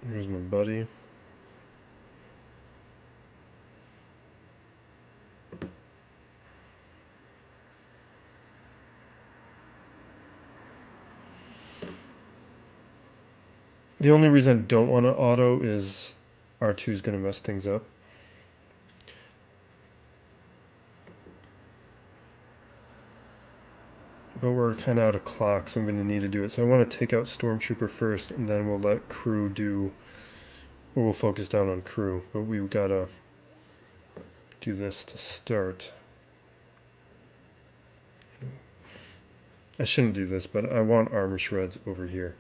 Here's my buddy. The only reason I don't want to auto is R2 is going to mess things up. But we're kind of out of clock, so I'm going to need to do it. So I want to take out Stormtrooper first, and then we'll let crew do, or we'll focus down on crew. But we've got to do this to start. I shouldn't do this, but I want armor shreds over here.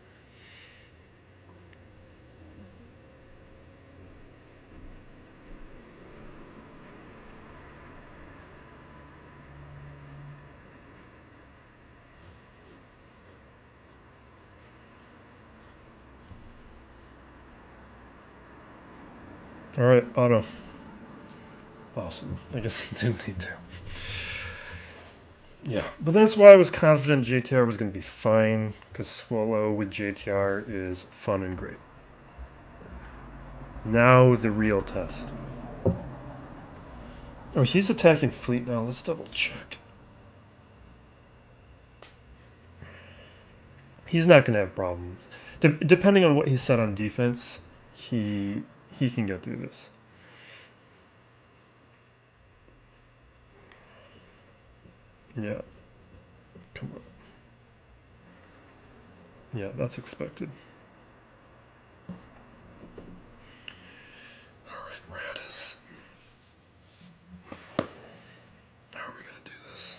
Alright, auto. Awesome. I guess I didn't need to. Yeah, but that's why I was confident JTR was going to be fine, because Swolo with JTR is fun and great. Now the real test. Oh, he's attacking fleet now. Let's double check. He's not going to have problems. Depending on what he set on defense, he can get through this. Yeah. Come on. Yeah, that's expected. Alright, Raddus. How are we going to do this?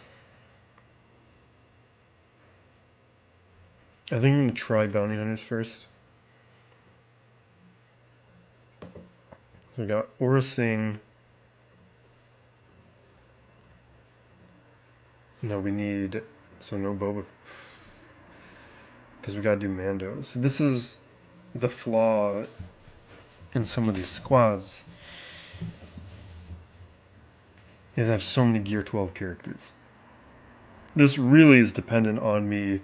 I think I'm going to try bounty hunters first. So we got Aura Singh. No, we need... So no Boba... Because we gotta do Mandos. This is the flaw in some of these squads. Is I have so many Gear 12 characters. This really is dependent on me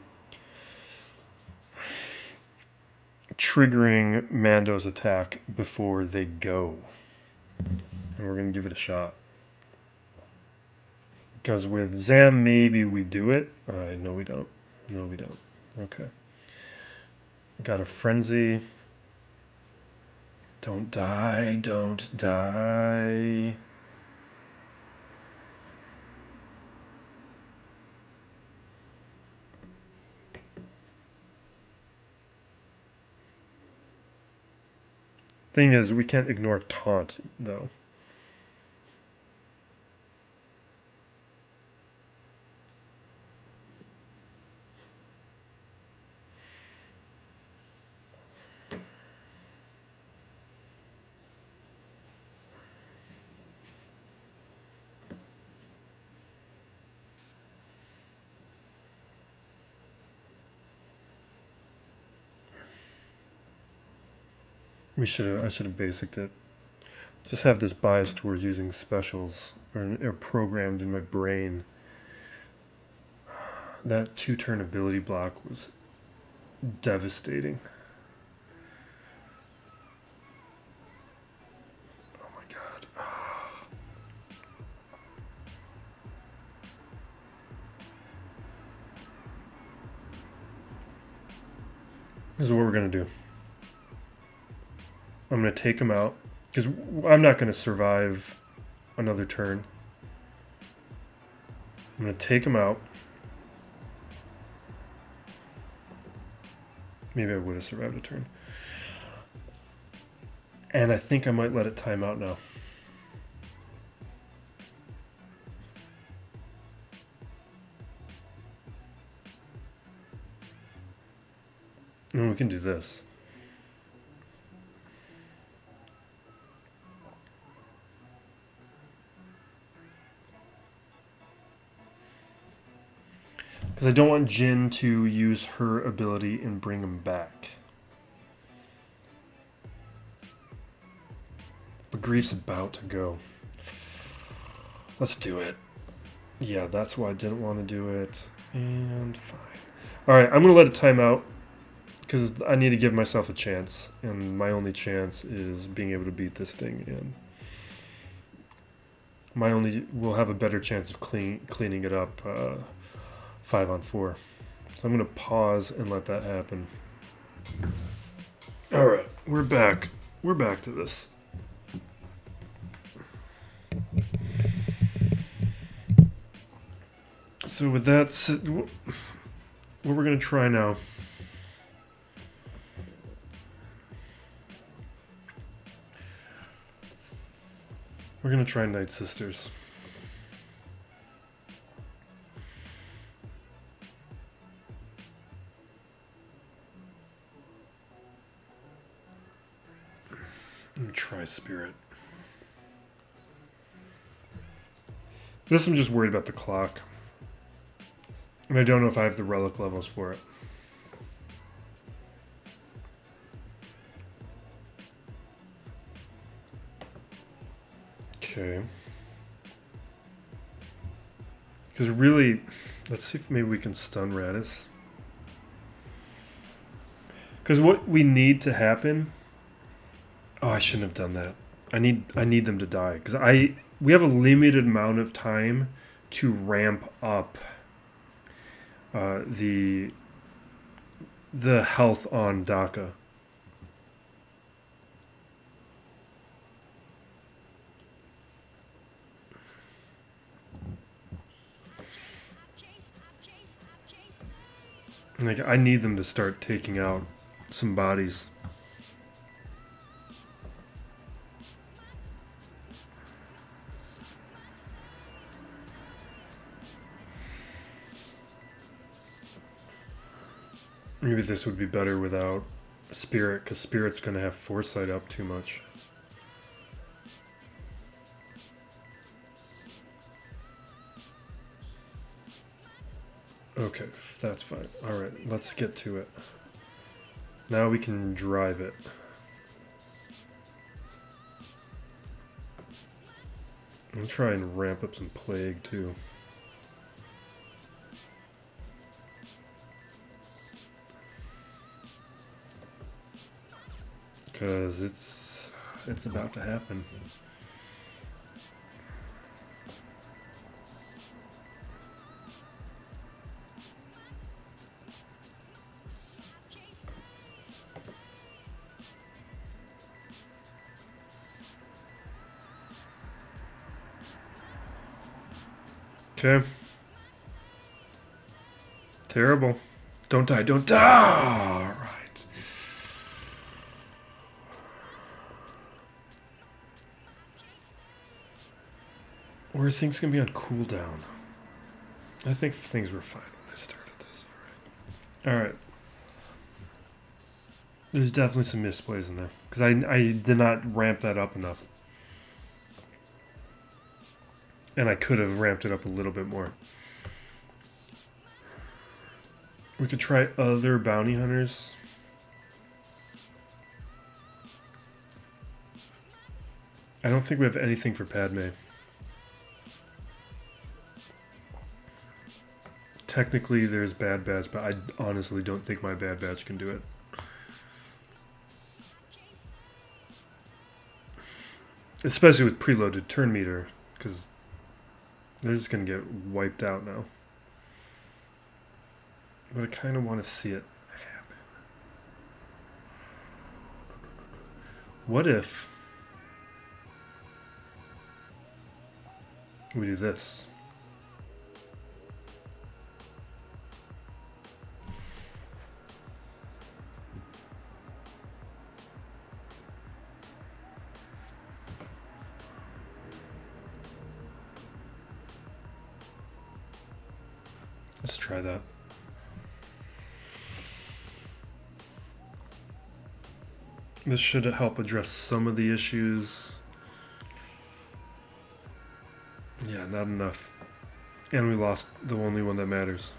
triggering Mando's attack before they go. And we're gonna give it a shot. Because with Zam, maybe we do it. No, we don't. No, we don't. Okay. Got a frenzy. Don't die. Don't die. Thing is, we can't ignore taunt, though. I should have basicked it. Just have this bias towards using specials, or programmed in my brain. That 2-turn ability block was devastating. Oh my god. This is what we're going to do. I'm going to take him out, because I'm not going to survive another turn. I'm going to take him out. Maybe I would have survived a turn. And I think I might let it time out now. And we can do this. Because I don't want Jin to use her ability and bring him back. But Grief's about to go. Let's do it. Yeah, that's why I didn't want to do it. And fine. Alright, I'm going to let it time out. Because I need to give myself a chance. And my only chance is being able to beat this thing. And we'll have a better chance of cleaning it up 5-on-4. So I'm going to pause and let that happen. Alright, we're back. We're back to this. So with that, what we're going to try now. We're going to try Night Sisters. And try Spirit. This I'm just worried about the clock. And I don't know if I have the relic levels for it. Okay. Because really, let's see if maybe we can stun Raddus. Because what we need to happen... Oh, I shouldn't have done that. I need them to die. Because we have a limited amount of time to ramp up the health on Daka. Like, I need them to start taking out some bodies. Maybe this would be better without Spirit, because Spirit's going to have Foresight up too much. Okay, that's fine. Alright, let's get to it. Now we can drive it. I'm gonna try and ramp up some Plague too. Because it's about to happen. Okay. Terrible. Don't die, don't die! Alright. Or are things going to be on cooldown? I think things were fine when I started this. Alright. There's definitely some misplays in there. Because I did not ramp that up enough. And I could have ramped it up a little bit more. We could try other bounty hunters. I don't think we have anything for Padme. Technically, there's Bad Batch, but I honestly don't think my Bad Batch can do it. Especially with preloaded turn meter, because they're just going to get wiped out now. But I kind of want to see it happen. What if we do this? Let's try that. This should help address some of the issues. Yeah, not enough. And we lost the only one that matters.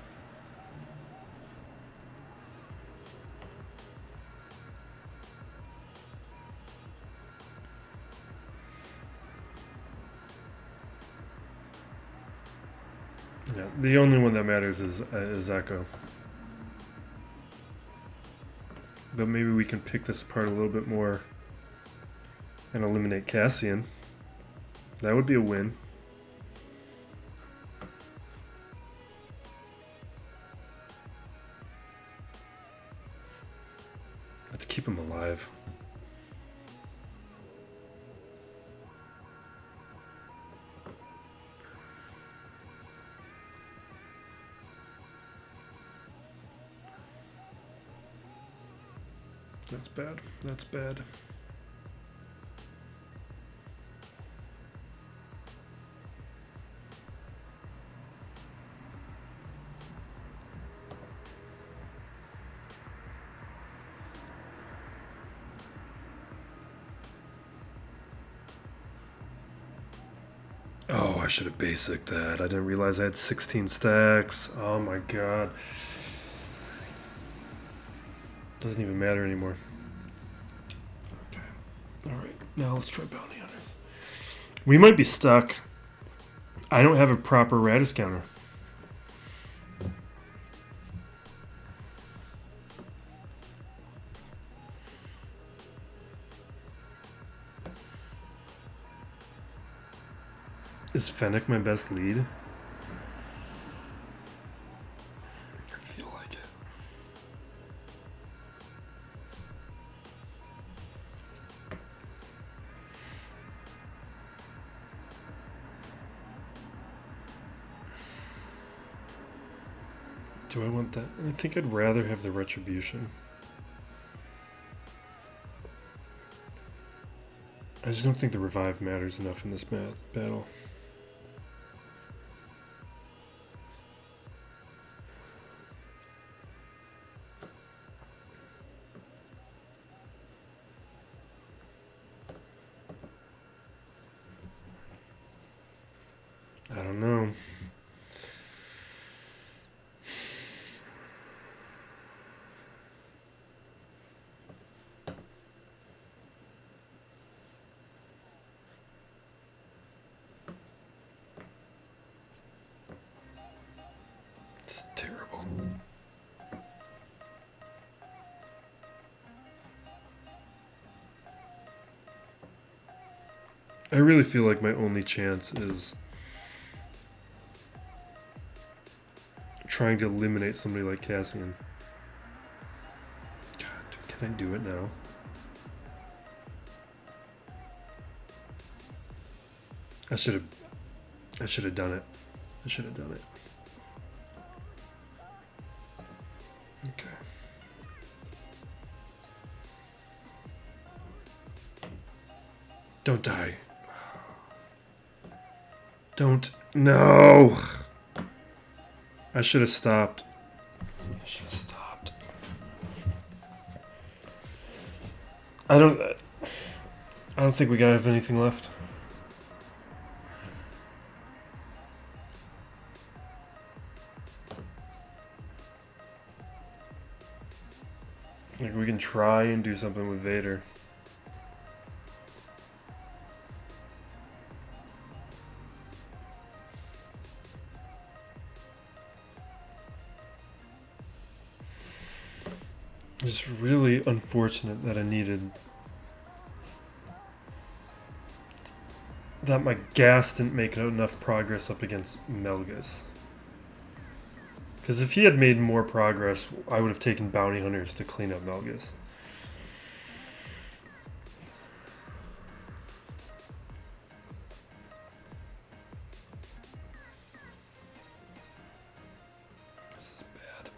Yeah, the only one that matters is Echo. But maybe we can pick this apart a little bit more and eliminate Cassian. That would be a win. Let's keep him alive. bad. That's bad. Oh, I should have basicked that. I didn't realize I had 16 stacks. Oh my god. Doesn't even matter anymore. Okay. Alright, now let's try bounty hunters. We might be stuck. I don't have a proper Raddus counter. Is Fennec my best lead? I feel like it. Do I want that? I think I'd rather have the retribution. I just don't think the revive matters enough in this battle. I don't know. It's terrible. I really feel like my only chance is trying to eliminate somebody like Cassian. God, can I do it now? I should have done it. I should have done it. Okay. Don't die. Don't. No! I should have stopped. I don't think we gotta have anything left. Like, we can try and do something with Vader. It's really unfortunate that I needed... that my gas didn't make enough progress up against Malgus. Because if he had made more progress, I would have taken bounty hunters to clean up Malgus. This is bad.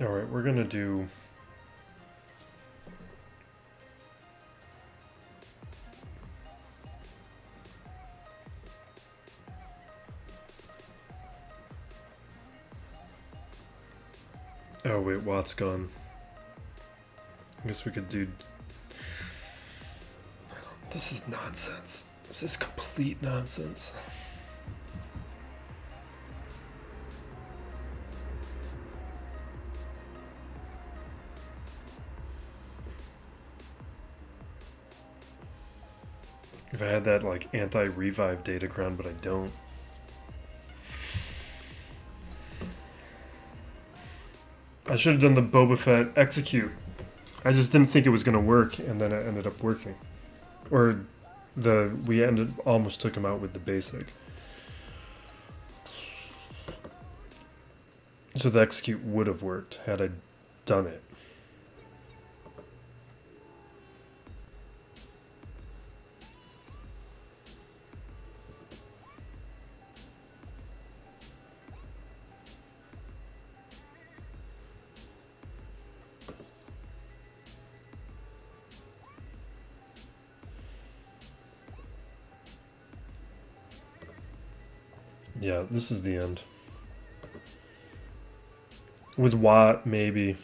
Alright, we're gonna do... Oh wait, Watt's gone. I guess we could do... This is nonsense. This is complete nonsense. If I had that like anti-revive data crown, but I don't. I should have done the Boba Fett execute. I just didn't think it was going to work, and then it ended up working. Or we almost took him out with the basic. So the execute would have worked had I done it. Yeah, this is the end. With Watt, maybe.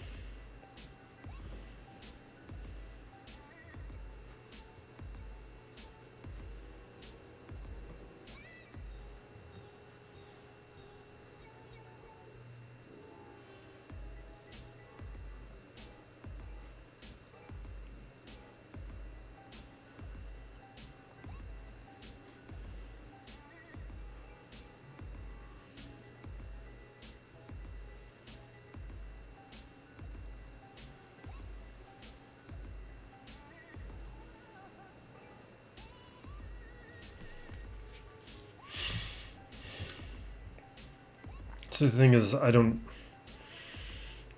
So the thing is, I don't...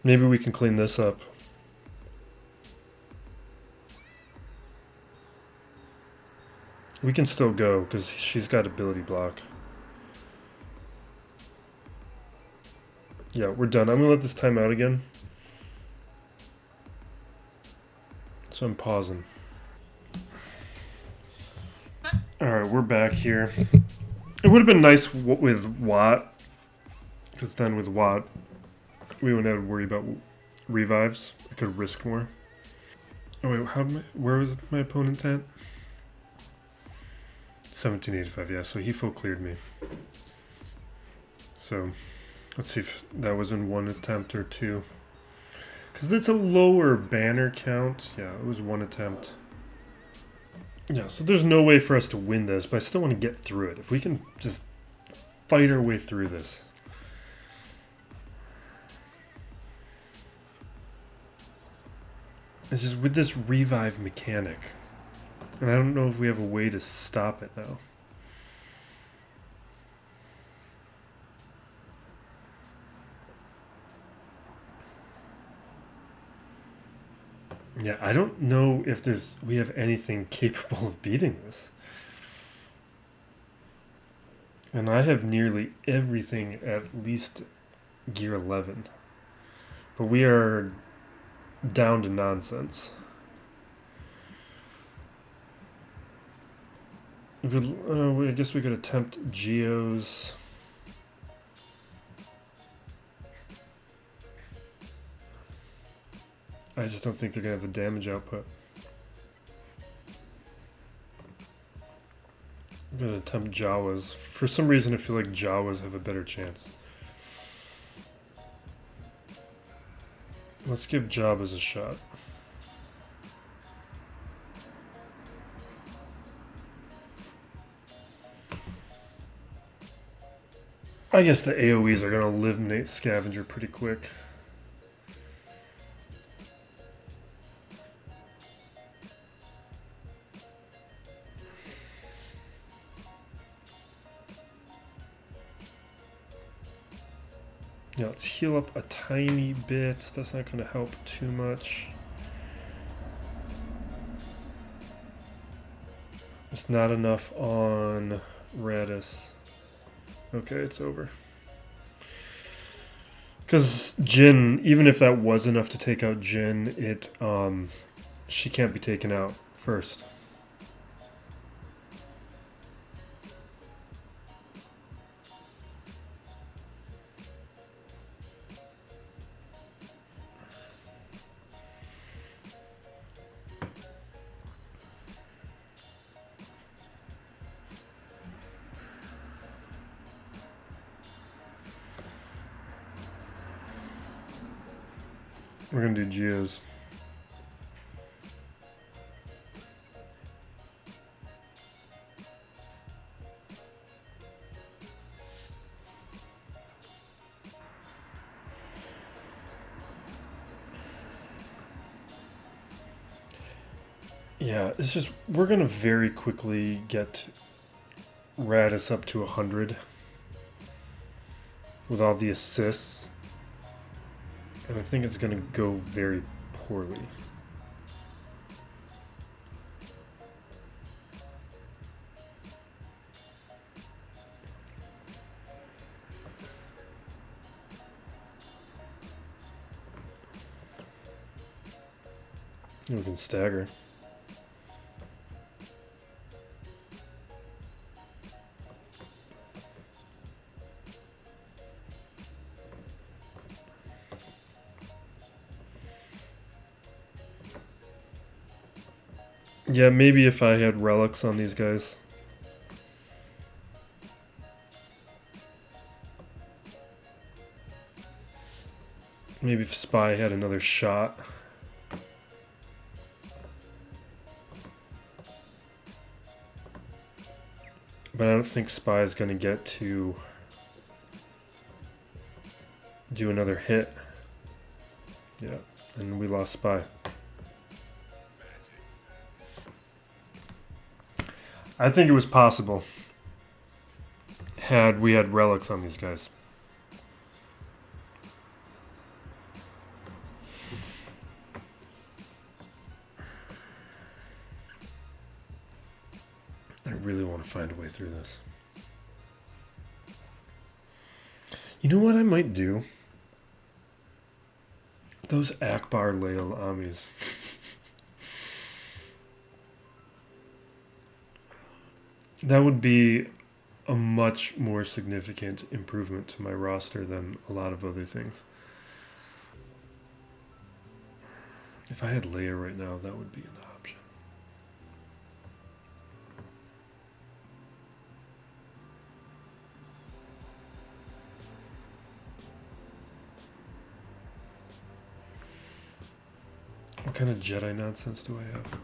Maybe we can clean this up. We can still go, because she's got ability block. Yeah, we're done. I'm going to let this time out again. So I'm pausing. Alright, we're back here. It would have been nice with Watt, because then with Watt, we wouldn't have to worry about revives. I could risk more. Oh wait, where was my opponent at? 1785, yeah, so he full cleared me. So, let's see if that was in one attempt or two. Because it's a lower banner count. Yeah, it was one attempt. Yeah, so there's no way for us to win this, but I still want to get through it. If we can just fight our way through this. It's just with this revive mechanic. And I don't know if we have a way to stop it now. Yeah, I don't know if we have anything capable of beating this. And I have nearly everything at least gear 11. But we are down to nonsense. I guess we could attempt Geos. I just don't think they're going to have the damage output. I'm going to attempt Jawas. For some reason, I feel like Jawas have a better chance. Let's give Jawas a shot. I guess the AoEs are going to eliminate Scavenger pretty quick. Yeah, let's heal up a tiny bit. That's not going to help too much. It's not enough on Raddus. Okay, it's over. Because Jin, even if that was enough to take out Jin, she can't be taken out first. We're going to do Geos. Yeah, it's just, we're going to very quickly get Raddus up to 100 with all the assists. And I think it's going to go very poorly. We can stagger. Yeah, maybe if I had relics on these guys. Maybe if Spy had another shot. But I don't think Spy is going to get to do another hit. Yeah, and we lost Spy. I think it was possible had we had relics on these guys. I really want to find a way through this. You know what I might do? Those Akbar Lail Amis. That would be a much more significant improvement to my roster than a lot of other things. If I had Leia right now, that would be an option. What kind of Jedi nonsense do I have?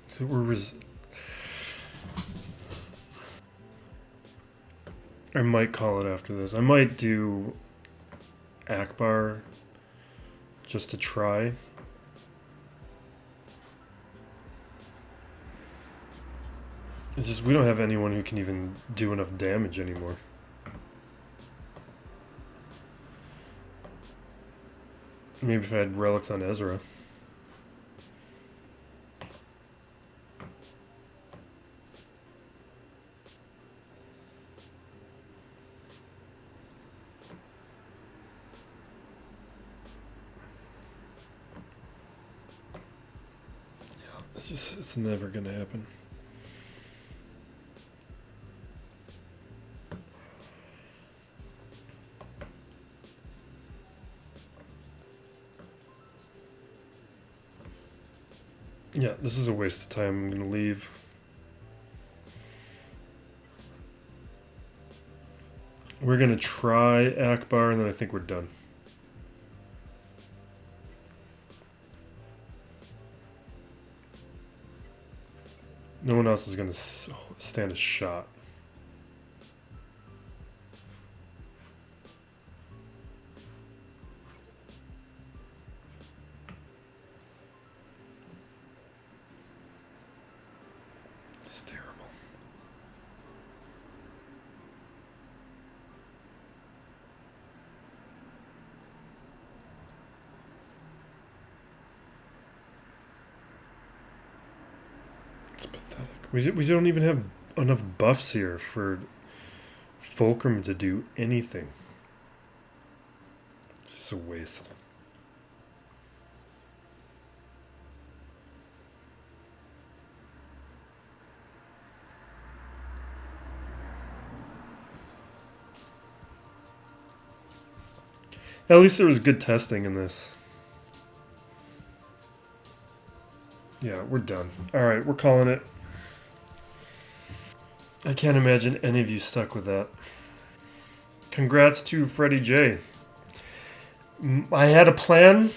So we're I might call it after this. I might do Akbar just to try. It's just we don't have anyone who can even do enough damage anymore. Maybe if I had relics on Ezra. It's never gonna happen. Yeah, this is a waste of time. I'm gonna leave. We're gonna try Akbar and then I think we're done. No one else is gonna stand a shot. It's terrible. It's pathetic. We don't even have enough buffs here for Fulcrum to do anything. It's just a waste. At least there was good testing in this. Yeah, we're done. Alright, we're calling it. I can't imagine any of you stuck with that. Congrats to Freddie J. I had a plan.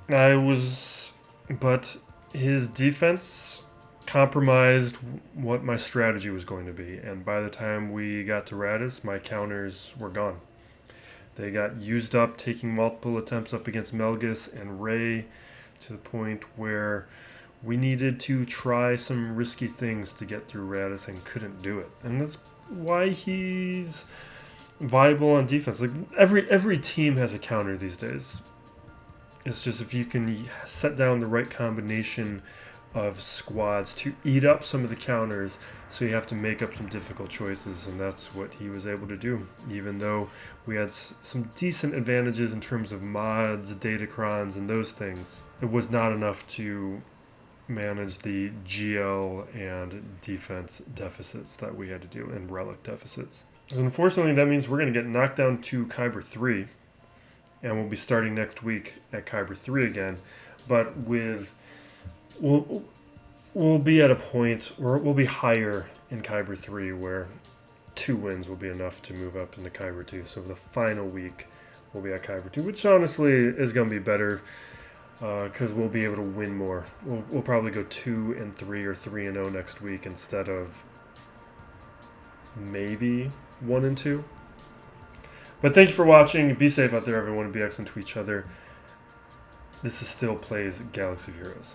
But his defense compromised what my strategy was going to be. And by the time we got to Raddus, my counters were gone. They got used up, taking multiple attempts up against Malgus and Rey, to the point where we needed to try some risky things to get through Raddus and couldn't do it. And that's why he's viable on defense. Like every team has a counter these days. It's just if you can set down the right combination of squads to eat up some of the counters, so you have to make up some difficult choices, and that's what he was able to do. Even though we had some decent advantages in terms of mods, datacrons, and those things, it was not enough to manage the GL and defense deficits that we had to do, and relic deficits. So unfortunately, that means we're going to get knocked down to Kyber 3, and we'll be starting next week at Kyber 3 again. But we'll be at a point where we'll be higher in Kyber 3, where 2 wins will be enough to move up into Kyber 2. So the final week we'll be at Kyber 2, which honestly is going to be better because we'll be able to win more. We'll probably go 2-3 or 3-0 next week instead of maybe 1-2. But thank you for watching. Be safe out there, everyone, and be excellent to each other. This is still Plays Galaxy of Heroes.